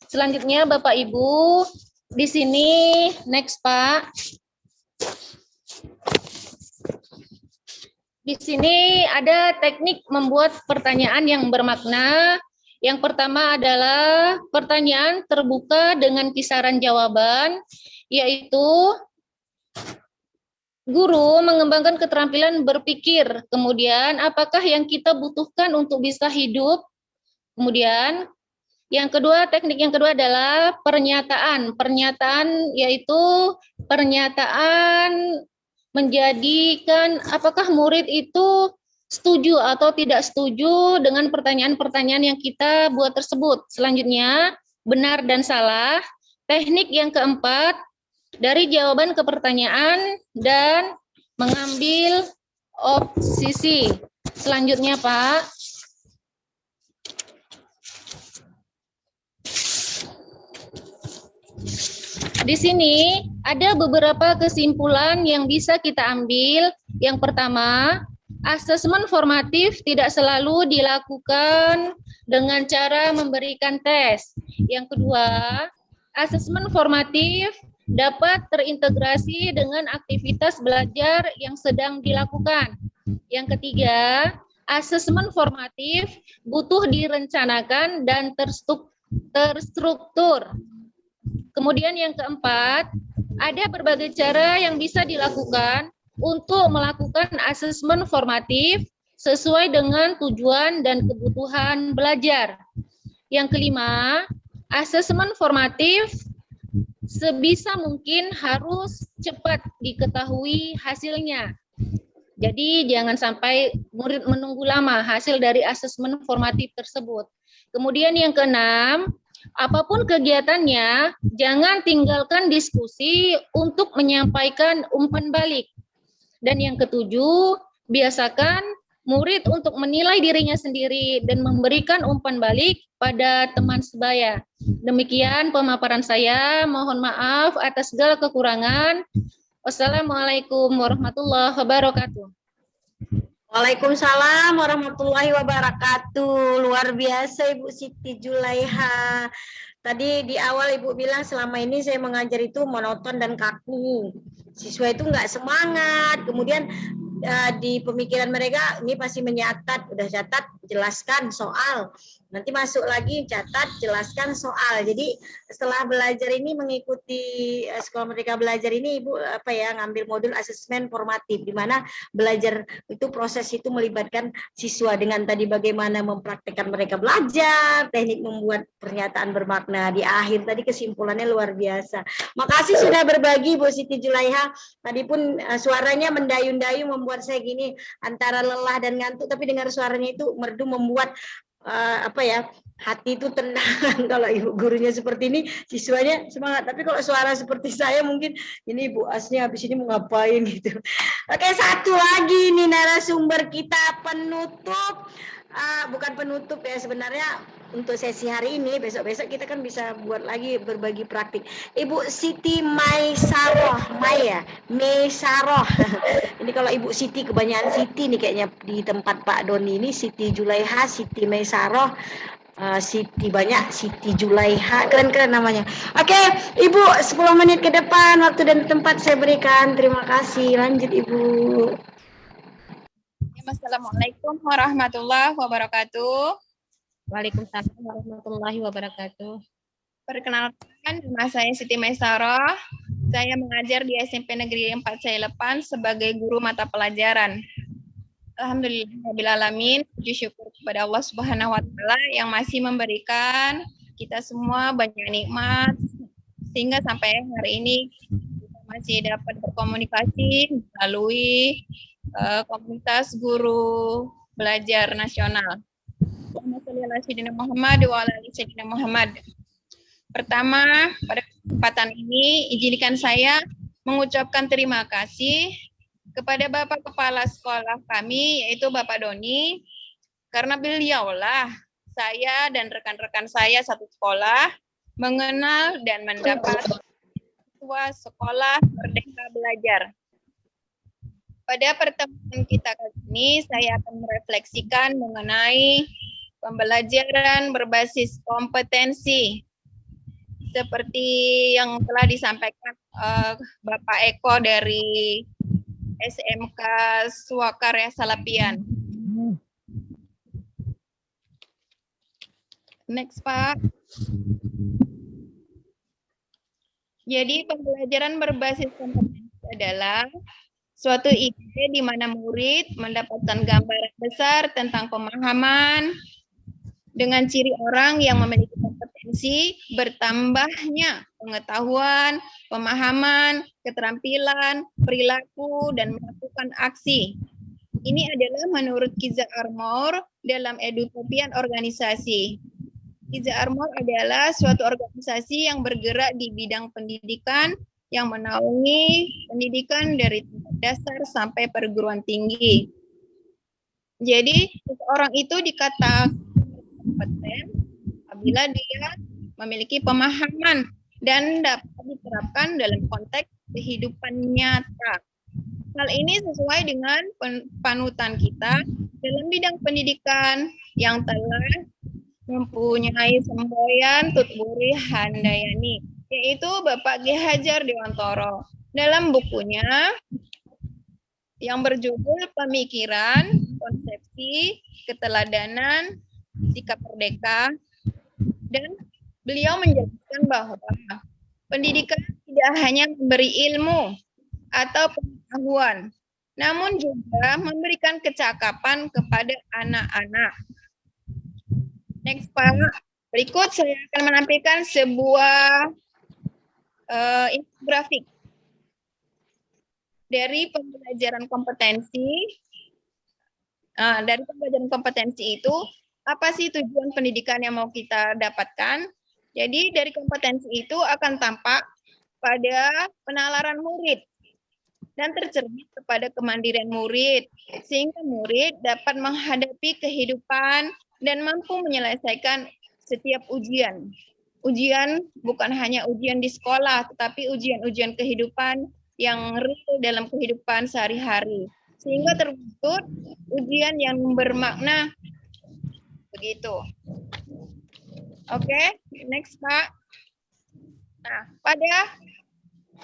Selanjutnya, Bapak Ibu, di sini, next Pak. Di sini ada teknik membuat pertanyaan yang bermakna. Yang pertama adalah pertanyaan terbuka dengan kisaran jawaban, yaitu guru mengembangkan keterampilan berpikir, kemudian apakah yang kita butuhkan untuk bisa hidup, kemudian yang kedua, teknik yang kedua adalah pernyataan. Pernyataan yaitu pernyataan menjadikan apakah murid itu setuju atau tidak setuju dengan pertanyaan-pertanyaan yang kita buat tersebut. Selanjutnya, benar dan salah. Teknik yang keempat, dari jawaban ke pertanyaan dan mengambil opsisi. Selanjutnya, Pak. Di sini ada beberapa kesimpulan yang bisa kita ambil. Yang pertama, asesmen formatif tidak selalu dilakukan dengan cara memberikan tes. Yang kedua, asesmen formatif dapat terintegrasi dengan aktivitas belajar yang sedang dilakukan. Yang ketiga, asesmen formatif butuh direncanakan dan terstruktur. Kemudian yang keempat, ada berbagai cara yang bisa dilakukan untuk melakukan asesmen formatif sesuai dengan tujuan dan kebutuhan belajar. Yang kelima, asesmen formatif sebisa mungkin harus cepat diketahui hasilnya. Jadi jangan sampai murid menunggu lama hasil dari asesmen formatif tersebut. Kemudian yang keenam, apapun kegiatannya, jangan tinggalkan diskusi untuk menyampaikan umpan balik. Dan yang ketujuh, biasakan murid untuk menilai dirinya sendiri dan memberikan umpan balik pada teman sebaya. Demikian pemaparan saya, mohon maaf atas segala kekurangan. Wassalamualaikum warahmatullahi wabarakatuh. Waalaikumsalam warahmatullahi wabarakatuh. Luar biasa Ibu Siti Julaiha. Tadi di awal Ibu bilang selama ini saya mengajar itu monoton dan kaku. Siswa itu nggak semangat. Kemudian di pemikiran mereka ini pasti menyatat, udah catat, jelaskan soal. Nanti masuk lagi catat, jelaskan soal. Jadi setelah belajar ini mengikuti sekolah Merdeka Belajar ini Ibu ngambil modul asesmen formatif di mana belajar itu proses itu melibatkan siswa dengan tadi bagaimana mempraktekkan mereka belajar, teknik membuat pernyataan bermakna. Di akhir tadi kesimpulannya luar biasa. Makasih sudah berbagi Bu Siti Julaiha. Tadi pun suaranya mendayu-dayu membuat saya gini antara lelah dan ngantuk, tapi dengar suaranya itu merdu membuat hati itu tenang. Kalau ibu gurunya seperti ini, siswanya semangat. Tapi kalau suara seperti saya mungkin ini Bu Asnya habis ini mau ngapain gitu. Oke, satu lagi nih narasumber kita penutup. Bukan penutup ya sebenarnya untuk sesi hari ini, besok-besok kita kan bisa buat lagi berbagi praktik. Ibu Siti Maisaroh, Maisaroh. Ini kalau Ibu Siti kebanyakan Siti nih kayaknya di tempat Pak Doni ini, Siti Julaiha, Siti Maisaroh, Siti banyak, Siti Julaiha, keren-keren namanya. Oke, Ibu 10 menit ke depan waktu dan tempat saya berikan. Terima kasih. Lanjut Ibu. Assalamualaikum warahmatullahi wabarakatuh. Waalaikumsalam warahmatullahi wabarakatuh. Perkenalkan, nama saya Siti Maisaroh. Saya mengajar di SMP Negeri 4 Cailepan sebagai guru mata pelajaran. Alhamdulillahirrahmanirrahim, puji syukur kepada Allah Subhanahu wa Ta'ala yang masih memberikan kita semua banyak nikmat sehingga sampai hari ini kita masih dapat berkomunikasi melalui komunitas guru belajar nasional. Muhammad. Pertama, pada kesempatan ini izinkan saya mengucapkan terima kasih kepada Bapak Kepala Sekolah kami, yaitu Bapak Doni, karena beliaulah saya dan rekan-rekan saya satu sekolah mengenal dan mendapat siswa sekolah Merdeka Belajar. Pada pertemuan kita kali ini, saya akan merefleksikan mengenai pembelajaran berbasis kompetensi. Seperti yang telah disampaikan Bapak Eko dari SMK Swakarya Salapian. Next, Pak. Jadi pembelajaran berbasis kompetensi adalah suatu ide di mana murid mendapatkan gambaran besar tentang pemahaman dengan ciri orang yang memiliki kompetensi, bertambahnya pengetahuan, pemahaman, keterampilan, perilaku, dan melakukan aksi. Ini adalah menurut Kiza Armour dalam Edutopian Organisasi. Kiza Armour adalah suatu organisasi yang bergerak di bidang pendidikan yang menaungi pendidikan dari tingkat dasar sampai perguruan tinggi. Jadi, seseorang itu dikatakan kompeten apabila dia memiliki pemahaman dan dapat diterapkan dalam konteks kehidupan nyata. Hal ini sesuai dengan panutan kita dalam bidang pendidikan yang telah mempunyai semboyan Tutburi Handayani, yaitu Bapak Ki Hajar Dewantoro. Dalam bukunya yang berjudul Pemikiran, Konsepsi, Keteladanan, Sikap Merdeka, dan beliau menjelaskan bahwa pendidikan tidak hanya memberi ilmu atau pengetahuan, namun juga memberikan kecakapan kepada anak-anak. Next, Pak. Berikut saya akan menampilkan sebuah infografik dari pembelajaran kompetensi. Dari pembelajaran kompetensi itu, apa sih tujuan pendidikan yang mau kita dapatkan? Jadi dari kompetensi itu akan tampak pada penalaran murid dan tercermin kepada kemandirian murid, sehingga murid dapat menghadapi kehidupan dan mampu menyelesaikan setiap ujian. Ujian bukan hanya ujian di sekolah, tetapi ujian-ujian kehidupan yang real dalam kehidupan sehari-hari. Sehingga terwujud ujian yang bermakna. Begitu. Oke, next Pak. Nah, pada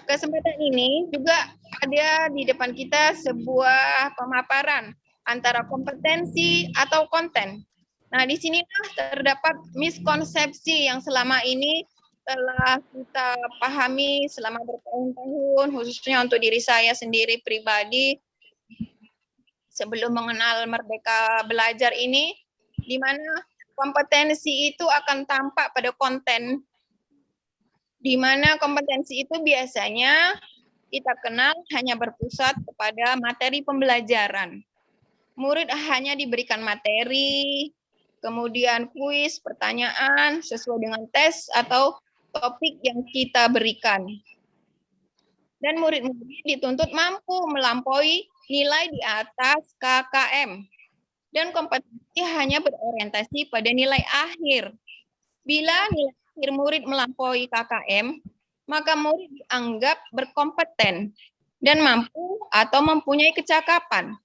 kesempatan ini juga ada di depan kita sebuah pemaparan antara kompetensi atau konten. Nah, di sinilah terdapat miskonsepsi yang selama ini telah kita pahami selama bertahun-tahun, khususnya untuk diri saya sendiri pribadi, sebelum mengenal Merdeka Belajar ini, di mana kompetensi itu akan tampak pada konten, di mana kompetensi itu biasanya kita kenal hanya berpusat kepada materi pembelajaran. Murid hanya diberikan materi, kemudian kuis, pertanyaan sesuai dengan tes atau topik yang kita berikan. Dan murid-murid dituntut mampu melampaui nilai di atas KKM. Dan kompetensi hanya berorientasi pada nilai akhir. Bila nilai akhir murid melampaui KKM, maka murid dianggap berkompeten dan mampu atau mempunyai kecakapan.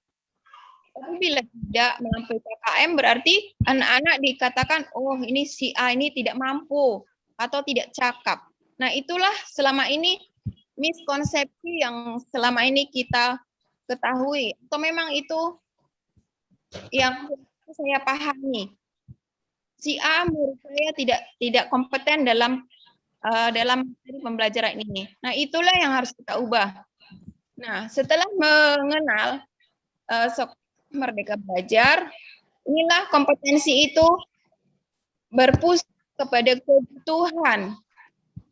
Tapi bila tidak melampaui KKM berarti anak-anak dikatakan, oh ini si A ini tidak mampu atau tidak cakap. Nah itulah selama ini miskonsepsi yang selama ini kita ketahui. Atau memang itu yang saya pahami. Si A menurut saya tidak kompeten dalam materi pembelajaran ini. Nah itulah yang harus kita ubah. Nah setelah mengenal Merdeka Belajar, inilah kompetensi itu berpusat kepada kebutuhan,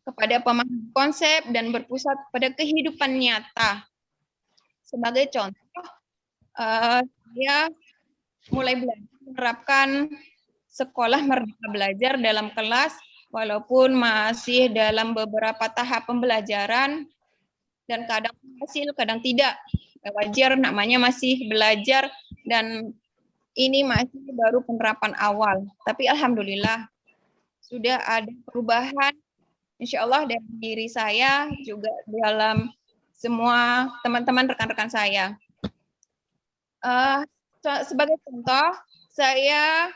kepada pemahaman konsep, dan berpusat pada kehidupan nyata. Sebagai contoh, saya mulai belajar menerapkan sekolah Merdeka Belajar dalam kelas, walaupun masih dalam beberapa tahap pembelajaran, dan kadang berhasil, kadang tidak. Wajar, namanya masih belajar dan ini masih baru penerapan awal. Tapi alhamdulillah sudah ada perubahan, insya Allah dari diri saya juga dalam semua teman-teman rekan-rekan saya. Sebagai contoh, saya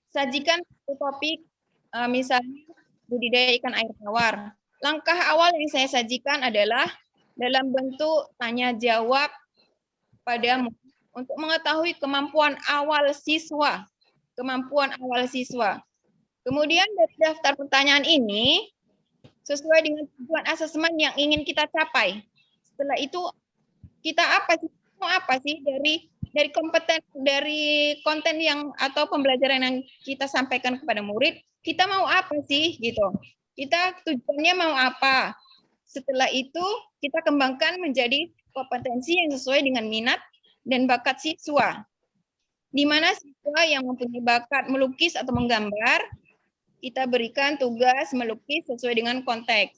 sajikan satu topik, misalnya budidaya ikan air tawar. Langkah awal yang saya sajikan adalah dalam bentuk tanya jawab pada untuk mengetahui kemampuan awal siswa. Kemudian dari daftar pertanyaan ini sesuai dengan tujuan asesmen yang ingin kita capai. Setelah itu kita mau apa sih dari kompeten, dari konten yang atau pembelajaran yang kita sampaikan kepada murid, kita mau apa sih gitu. Kita tujuannya mau apa? Setelah itu kita kembangkan menjadi kompetensi yang sesuai dengan minat dan bakat siswa. Di mana siswa yang mempunyai bakat melukis atau menggambar, kita berikan tugas melukis sesuai dengan konteks.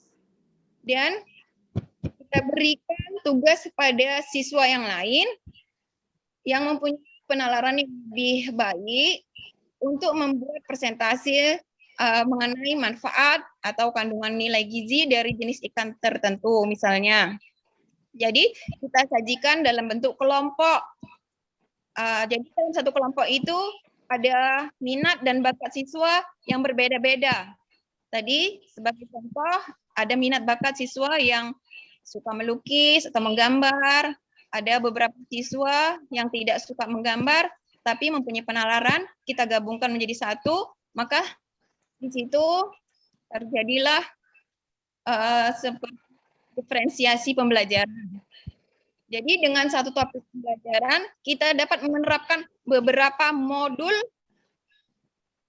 Dan kita berikan tugas kepada siswa yang lain yang mempunyai penalaran yang lebih baik untuk membuat presentasi mengenai manfaat atau kandungan nilai gizi dari jenis ikan tertentu misalnya. Jadi kita sajikan dalam bentuk kelompok. Jadi dalam satu kelompok itu ada minat dan bakat siswa yang berbeda-beda. Tadi sebagai contoh ada minat bakat siswa yang suka melukis atau menggambar. Ada beberapa siswa yang tidak suka menggambar tapi mempunyai penalaran, kita gabungkan menjadi satu, maka di situ terjadilah seperti diferensiasi pembelajaran. Jadi dengan satu topik pembelajaran, kita dapat menerapkan beberapa modul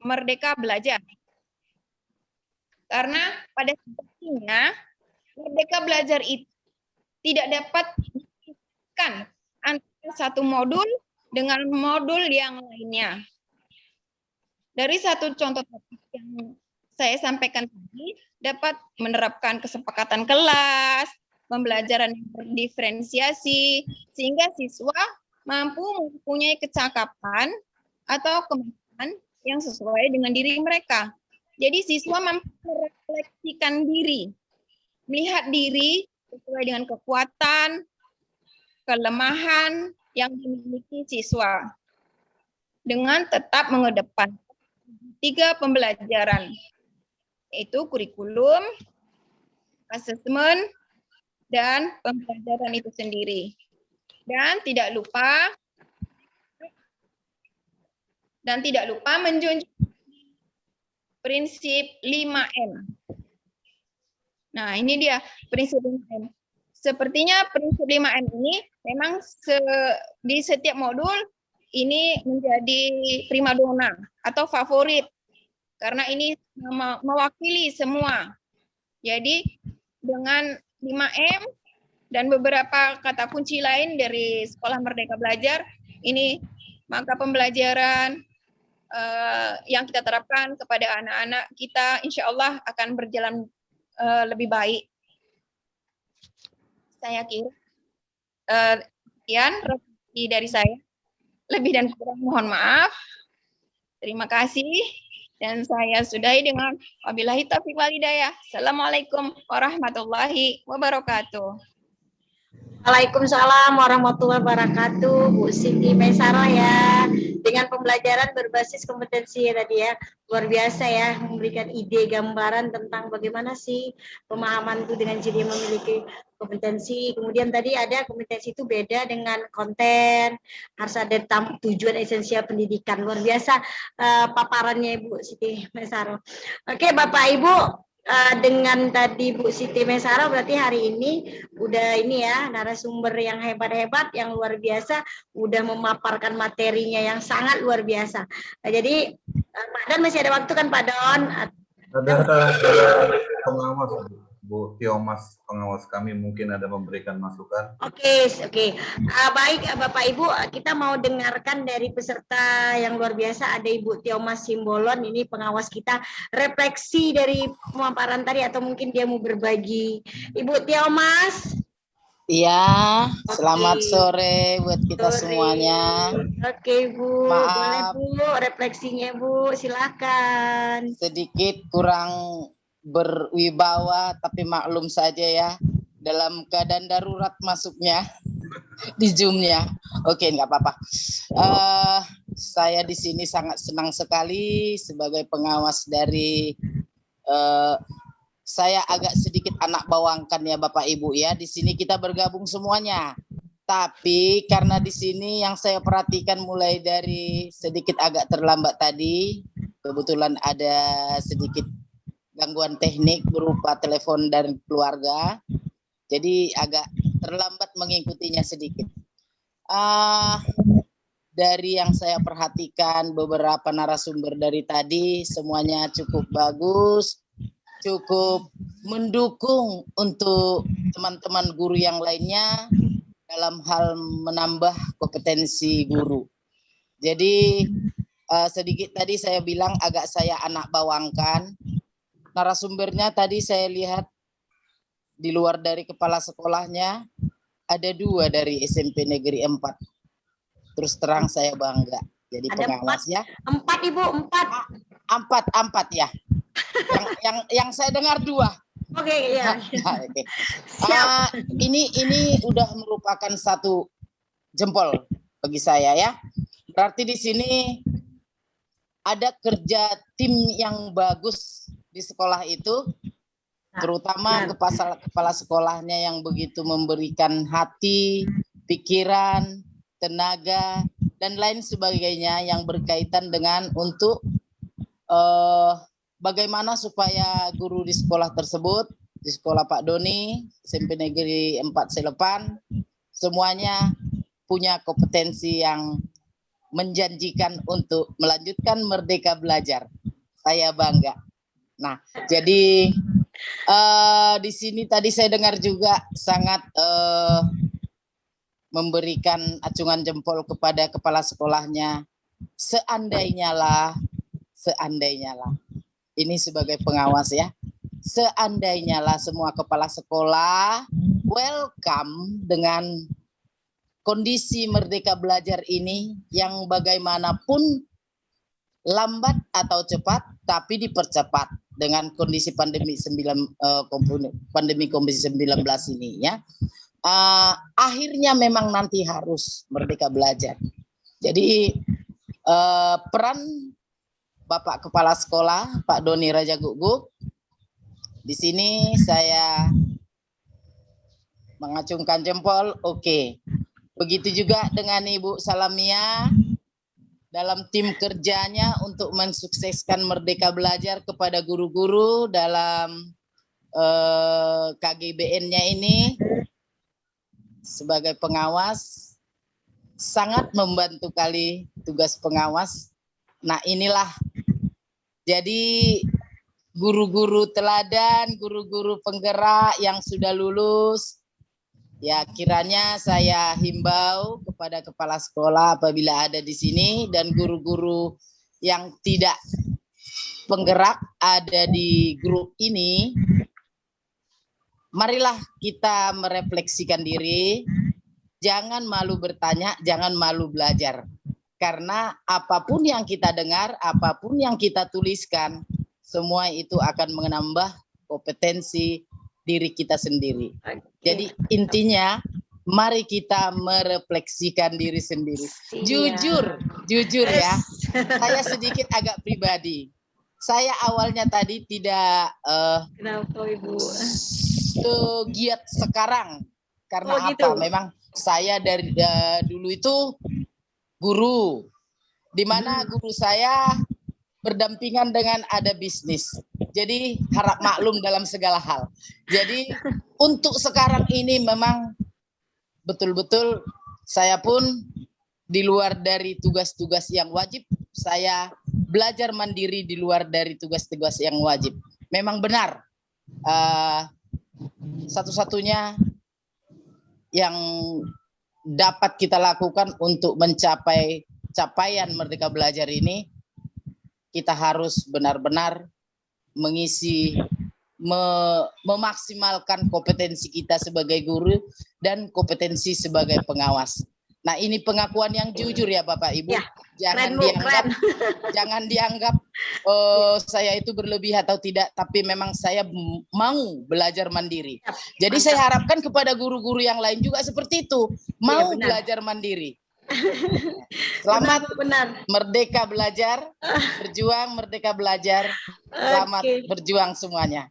Merdeka Belajar. Karena pada sejatinya, Merdeka Belajar itu tidak dapat dipisahkan antara satu modul dengan modul yang lainnya. Dari satu contoh topik yang saya sampaikan tadi, dapat menerapkan kesepakatan kelas, pembelajaran yang berdiferensiasi, sehingga siswa mampu mempunyai kecakapan atau kemampuan yang sesuai dengan diri mereka. Jadi siswa mampu merefleksikan diri, melihat diri sesuai dengan kekuatan, kelemahan yang dimiliki siswa, dengan tetap mengedepankan 3 pembelajaran, yaitu kurikulum, asesmen, dan pembelajaran itu sendiri. Dan tidak lupa menjunjung prinsip 5M. Nah, ini dia prinsip 5M. Sepertinya prinsip 5M ini memang di setiap modul ini menjadi primadona atau favorit karena ini mewakili semua. Jadi dengan 5M dan beberapa kata kunci lain dari Sekolah Merdeka Belajar ini, maka pembelajaran yang kita terapkan kepada anak-anak kita insya Allah akan berjalan lebih baik. Saya kira sekian refleksi dari saya. Lebih dan kurang mohon maaf. Terima kasih. Dan saya sudahi dengan wabillahi taufiq wal hidayah. Assalamualaikum warahmatullahi wabarakatuh. Waalaikumsalam warahmatullahi wabarakatuh, Bu Siti Maisarah ya. Dengan pembelajaran berbasis kompetensi ya tadi ya, luar biasa ya, memberikan ide gambaran tentang bagaimana sih pemahaman itu dengan jadi memiliki kompetensi. Kemudian tadi ada kompetensi itu beda dengan konten, harus ada tujuan esensial pendidikan. Luar biasa paparannya Ibu Siti Maisarah. Oke Bapak Ibu, dengan tadi Bu Siti Maisarah berarti hari ini udah ini ya narasumber yang hebat-hebat, yang luar biasa, udah memaparkan materinya yang sangat luar biasa. Nah, jadi Pak Don masih ada waktu kan Pak Don? Ada pengawas Bu Tiomas, pengawas kami mungkin ada memberikan masukan. Oke. Baik Bapak Ibu, kita mau dengarkan dari peserta yang luar biasa, ada Ibu Tiomas Simbolon, ini pengawas kita, refleksi dari pemaparan tadi atau mungkin dia mau berbagi. Ibu Tiomas. Iya, selamat sore buat kita semuanya. Oke Bu, maaf boleh Bu, refleksinya Bu, silakan. Sedikit kurang berwibawa, tapi maklum saja ya, dalam keadaan darurat masuknya di Zoom-nya. Oke, nggak apa-apa. Saya di sini sangat senang sekali sebagai pengawas dari saya agak sedikit anak bawangkan ya Bapak Ibu ya. Di sini kita bergabung semuanya. Tapi karena di sini yang saya perhatikan mulai dari sedikit agak terlambat tadi, kebetulan ada sedikit gangguan teknik berupa telepon dari keluarga, jadi agak terlambat mengikutinya sedikit. Dari yang saya perhatikan beberapa narasumber dari tadi semuanya cukup bagus, cukup mendukung untuk teman-teman guru yang lainnya dalam hal menambah kompetensi guru. Jadi sedikit tadi saya bilang agak saya anak bawangkan. Narasumbernya tadi saya lihat di luar dari kepala sekolahnya ada 2 dari SMP Negeri 4. Terus terang saya bangga jadi ada pengawas 4, ya. 4 Ibu, 4. 4 ya. Yang saya dengar 2. Oke, ya. Oke. Ini udah merupakan satu jempol bagi saya ya. Berarti di sini ada kerja tim yang bagus di sekolah itu, terutama kepala sekolahnya yang begitu memberikan hati, pikiran, tenaga, dan lain sebagainya yang berkaitan dengan untuk bagaimana supaya guru di sekolah tersebut, di sekolah Pak Doni, SMP Negeri 4 Selepan, semuanya punya kompetensi yang menjanjikan untuk melanjutkan Merdeka Belajar. Saya bangga. Nah, jadi di sini tadi saya dengar juga sangat memberikan acungan jempol kepada kepala sekolahnya. Seandainya lah, ini sebagai pengawas ya, seandainya lah semua kepala sekolah welcome dengan kondisi Merdeka Belajar ini yang bagaimanapun lambat atau cepat, tapi dipercepat dengan kondisi pandemi COVID-19 ini ya. Akhirnya memang nanti harus Merdeka Belajar. Jadi peran Bapak Kepala Sekolah Pak Doni Raja Guguk, di sini saya mengacungkan jempol. Oke. Begitu juga dengan Ibu Salamia dalam tim kerjanya untuk mensukseskan Merdeka Belajar kepada guru-guru dalam KGBN-nya ini sebagai pengawas, sangat membantu kali tugas pengawas. Nah inilah jadi guru-guru teladan, guru-guru penggerak yang sudah lulus. Ya, kiranya saya himbau kepada kepala sekolah apabila ada di sini dan guru-guru yang tidak penggerak ada di grup ini, marilah kita merefleksikan diri, jangan malu bertanya, jangan malu belajar. Karena apapun yang kita dengar, apapun yang kita tuliskan, semua itu akan menambah kompetensi diri kita sendiri. Jadi intinya mari kita merefleksikan diri sendiri. Jujur ya. Saya sedikit agak pribadi. Saya awalnya tadi tidak segiat sekarang. Karena apa? Memang saya dari dulu itu guru. Di mana guru saya berdampingan dengan ada bisnis. Jadi harap maklum dalam segala hal. Jadi untuk sekarang ini memang betul-betul saya pun di luar dari tugas-tugas yang wajib, saya belajar mandiri di luar dari tugas-tugas yang wajib. Memang benar, satu-satunya yang dapat kita lakukan untuk mencapai capaian Merdeka Belajar ini, kita harus benar-benar mengisi, memaksimalkan kompetensi kita sebagai guru dan kompetensi sebagai pengawas. Nah ini pengakuan yang jujur ya Bapak Ibu. Ya, jangan dianggap saya itu berlebih atau tidak, tapi memang saya mau belajar mandiri. Jadi saya harapkan kepada guru-guru yang lain juga seperti itu, mau belajar mandiri. Selamat Merdeka Belajar, berjuang Merdeka Belajar, selamat berjuang semuanya.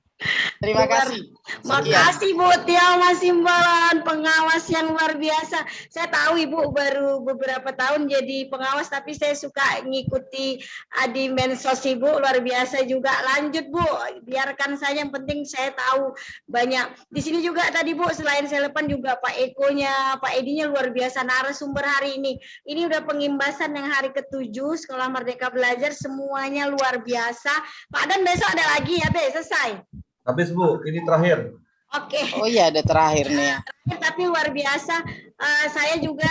Terima kasih. Makasih Bu Tio Mas Simbolon, pengawas yang luar biasa. Saya tahu Ibu baru beberapa tahun jadi pengawas, tapi saya suka ngikuti di medsos Ibu, luar biasa juga. Lanjut Bu, biarkan saja, yang penting saya tahu banyak. Di sini juga tadi Bu, selain Selepan juga Pak Ekonya, Pak Edinya luar biasa narasumber hari ini. Ini udah pengimbasan yang hari ke-7 Sekolah Merdeka Belajar, semuanya luar biasa. Pak Dan besok ada lagi ya Be, selesai. Habis Bu, ini terakhir. Oke. Oh iya, ada terakhir nih. Tapi luar biasa. Saya juga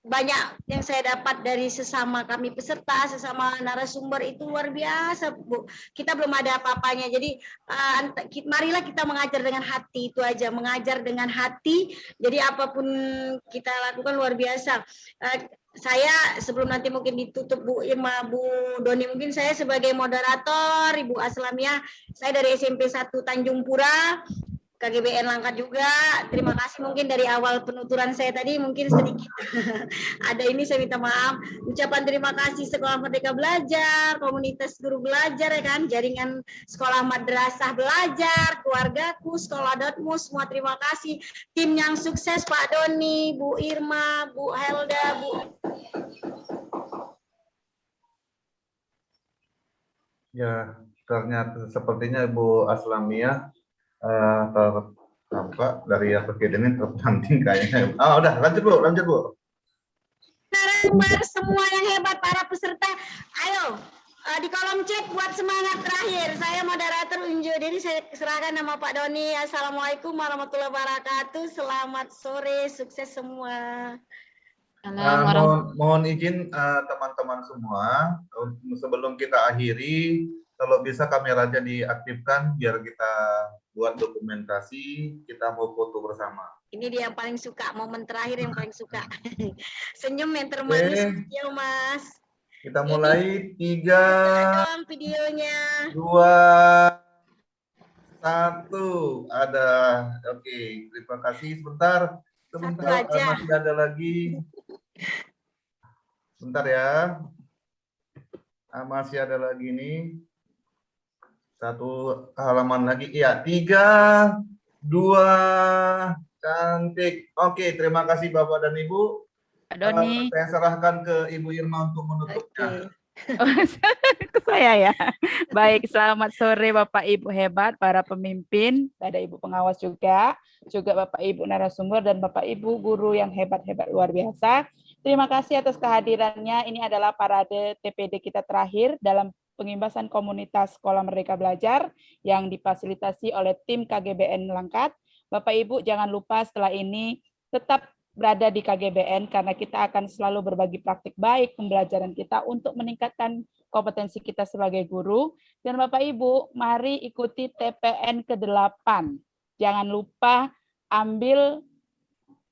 banyak yang saya dapat dari sesama kami peserta, sesama narasumber, itu luar biasa Bu. Kita belum ada apa-apanya. Jadi marilah kita mengajar dengan hati, itu aja. Mengajar dengan hati. Jadi apapun kita lakukan luar biasa. saya sebelum nanti mungkin ditutup Bu Irma, Bu Doni, mungkin saya sebagai moderator, Ibu Aslamiah, saya dari SMP 1 Tanjung Pura, KGBN Langkat juga. Terima kasih mungkin dari awal penuturan saya tadi mungkin sedikit ada ini saya minta maaf. Ucapan terima kasih Sekolah Merdeka Belajar, komunitas guru belajar ya kan, jaringan sekolah madrasah belajar, keluargaku, sekolah.mu, semua terima kasih. Tim yang sukses Pak Doni, Bu Irma, Bu Helda, Bu Ya, ternyata sepertinya Ibu Aslamiah tampak dari APGD ini terpenting kayaknya. Oh, udah lanjut Bu. narasumber semua yang hebat, para peserta, ayo di kolom chat buat semangat terakhir. Saya moderator Unju, jadi saya serahkan nama Pak Doni. Assalamualaikum warahmatullahi wabarakatuh. Selamat sore, sukses semua. Mohon izin teman-teman semua, sebelum kita akhiri, kalau bisa kameranya diaktifkan biar kita buat dokumentasi, kita mau foto bersama. Ini dia yang paling suka, momen terakhir yang paling suka. Senyum yang termanis, ya Mas. Kita mulai 3, dong videonya. 2, 1, ada. Oke, terima kasih. Sebentar, masih ada lagi. Bentar ya. Masih ada lagi nih. Satu halaman lagi. Iya, 3, 2, cantik. Oke, terima kasih Bapak dan Ibu. Pak Doni. Saya serahkan ke Ibu Irma untuk menutupnya. Ke saya ya. Baik, selamat sore Bapak Ibu hebat, para pemimpin, ada Ibu pengawas juga Bapak Ibu narasumber dan Bapak Ibu guru yang hebat-hebat luar biasa. Terima kasih atas kehadirannya. Ini adalah parade TPD kita terakhir dalam pengimbasan komunitas Sekolah Merdeka Belajar yang difasilitasi oleh tim KGBN Langkat. Bapak Ibu jangan lupa setelah ini tetap berada di KGBN karena kita akan selalu berbagi praktik baik pembelajaran kita untuk meningkatkan kompetensi kita sebagai guru. Dan Bapak Ibu, mari ikuti TPN ke-8. Jangan lupa ambil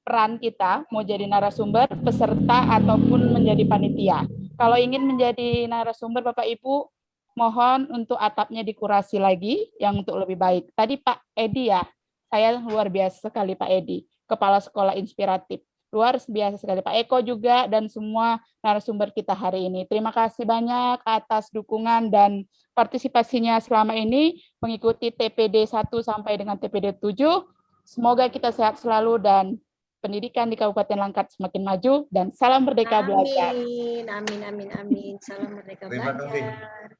peran kita, mau jadi narasumber, peserta, ataupun menjadi panitia. Kalau ingin menjadi narasumber Bapak Ibu, mohon untuk atapnya dikurasi lagi yang untuk lebih baik. Tadi Pak Edi ya, saya luar biasa sekali Pak Edi. Kepala Sekolah Inspiratif. Luar biasa sekali. Pak Eko juga dan semua narasumber kita hari ini. Terima kasih banyak atas dukungan dan partisipasinya selama ini mengikuti TPD 1 sampai dengan TPD 7. Semoga kita sehat selalu dan pendidikan di Kabupaten Langkat semakin maju dan salam merdeka belajar. Amin. Salam merdeka belajar.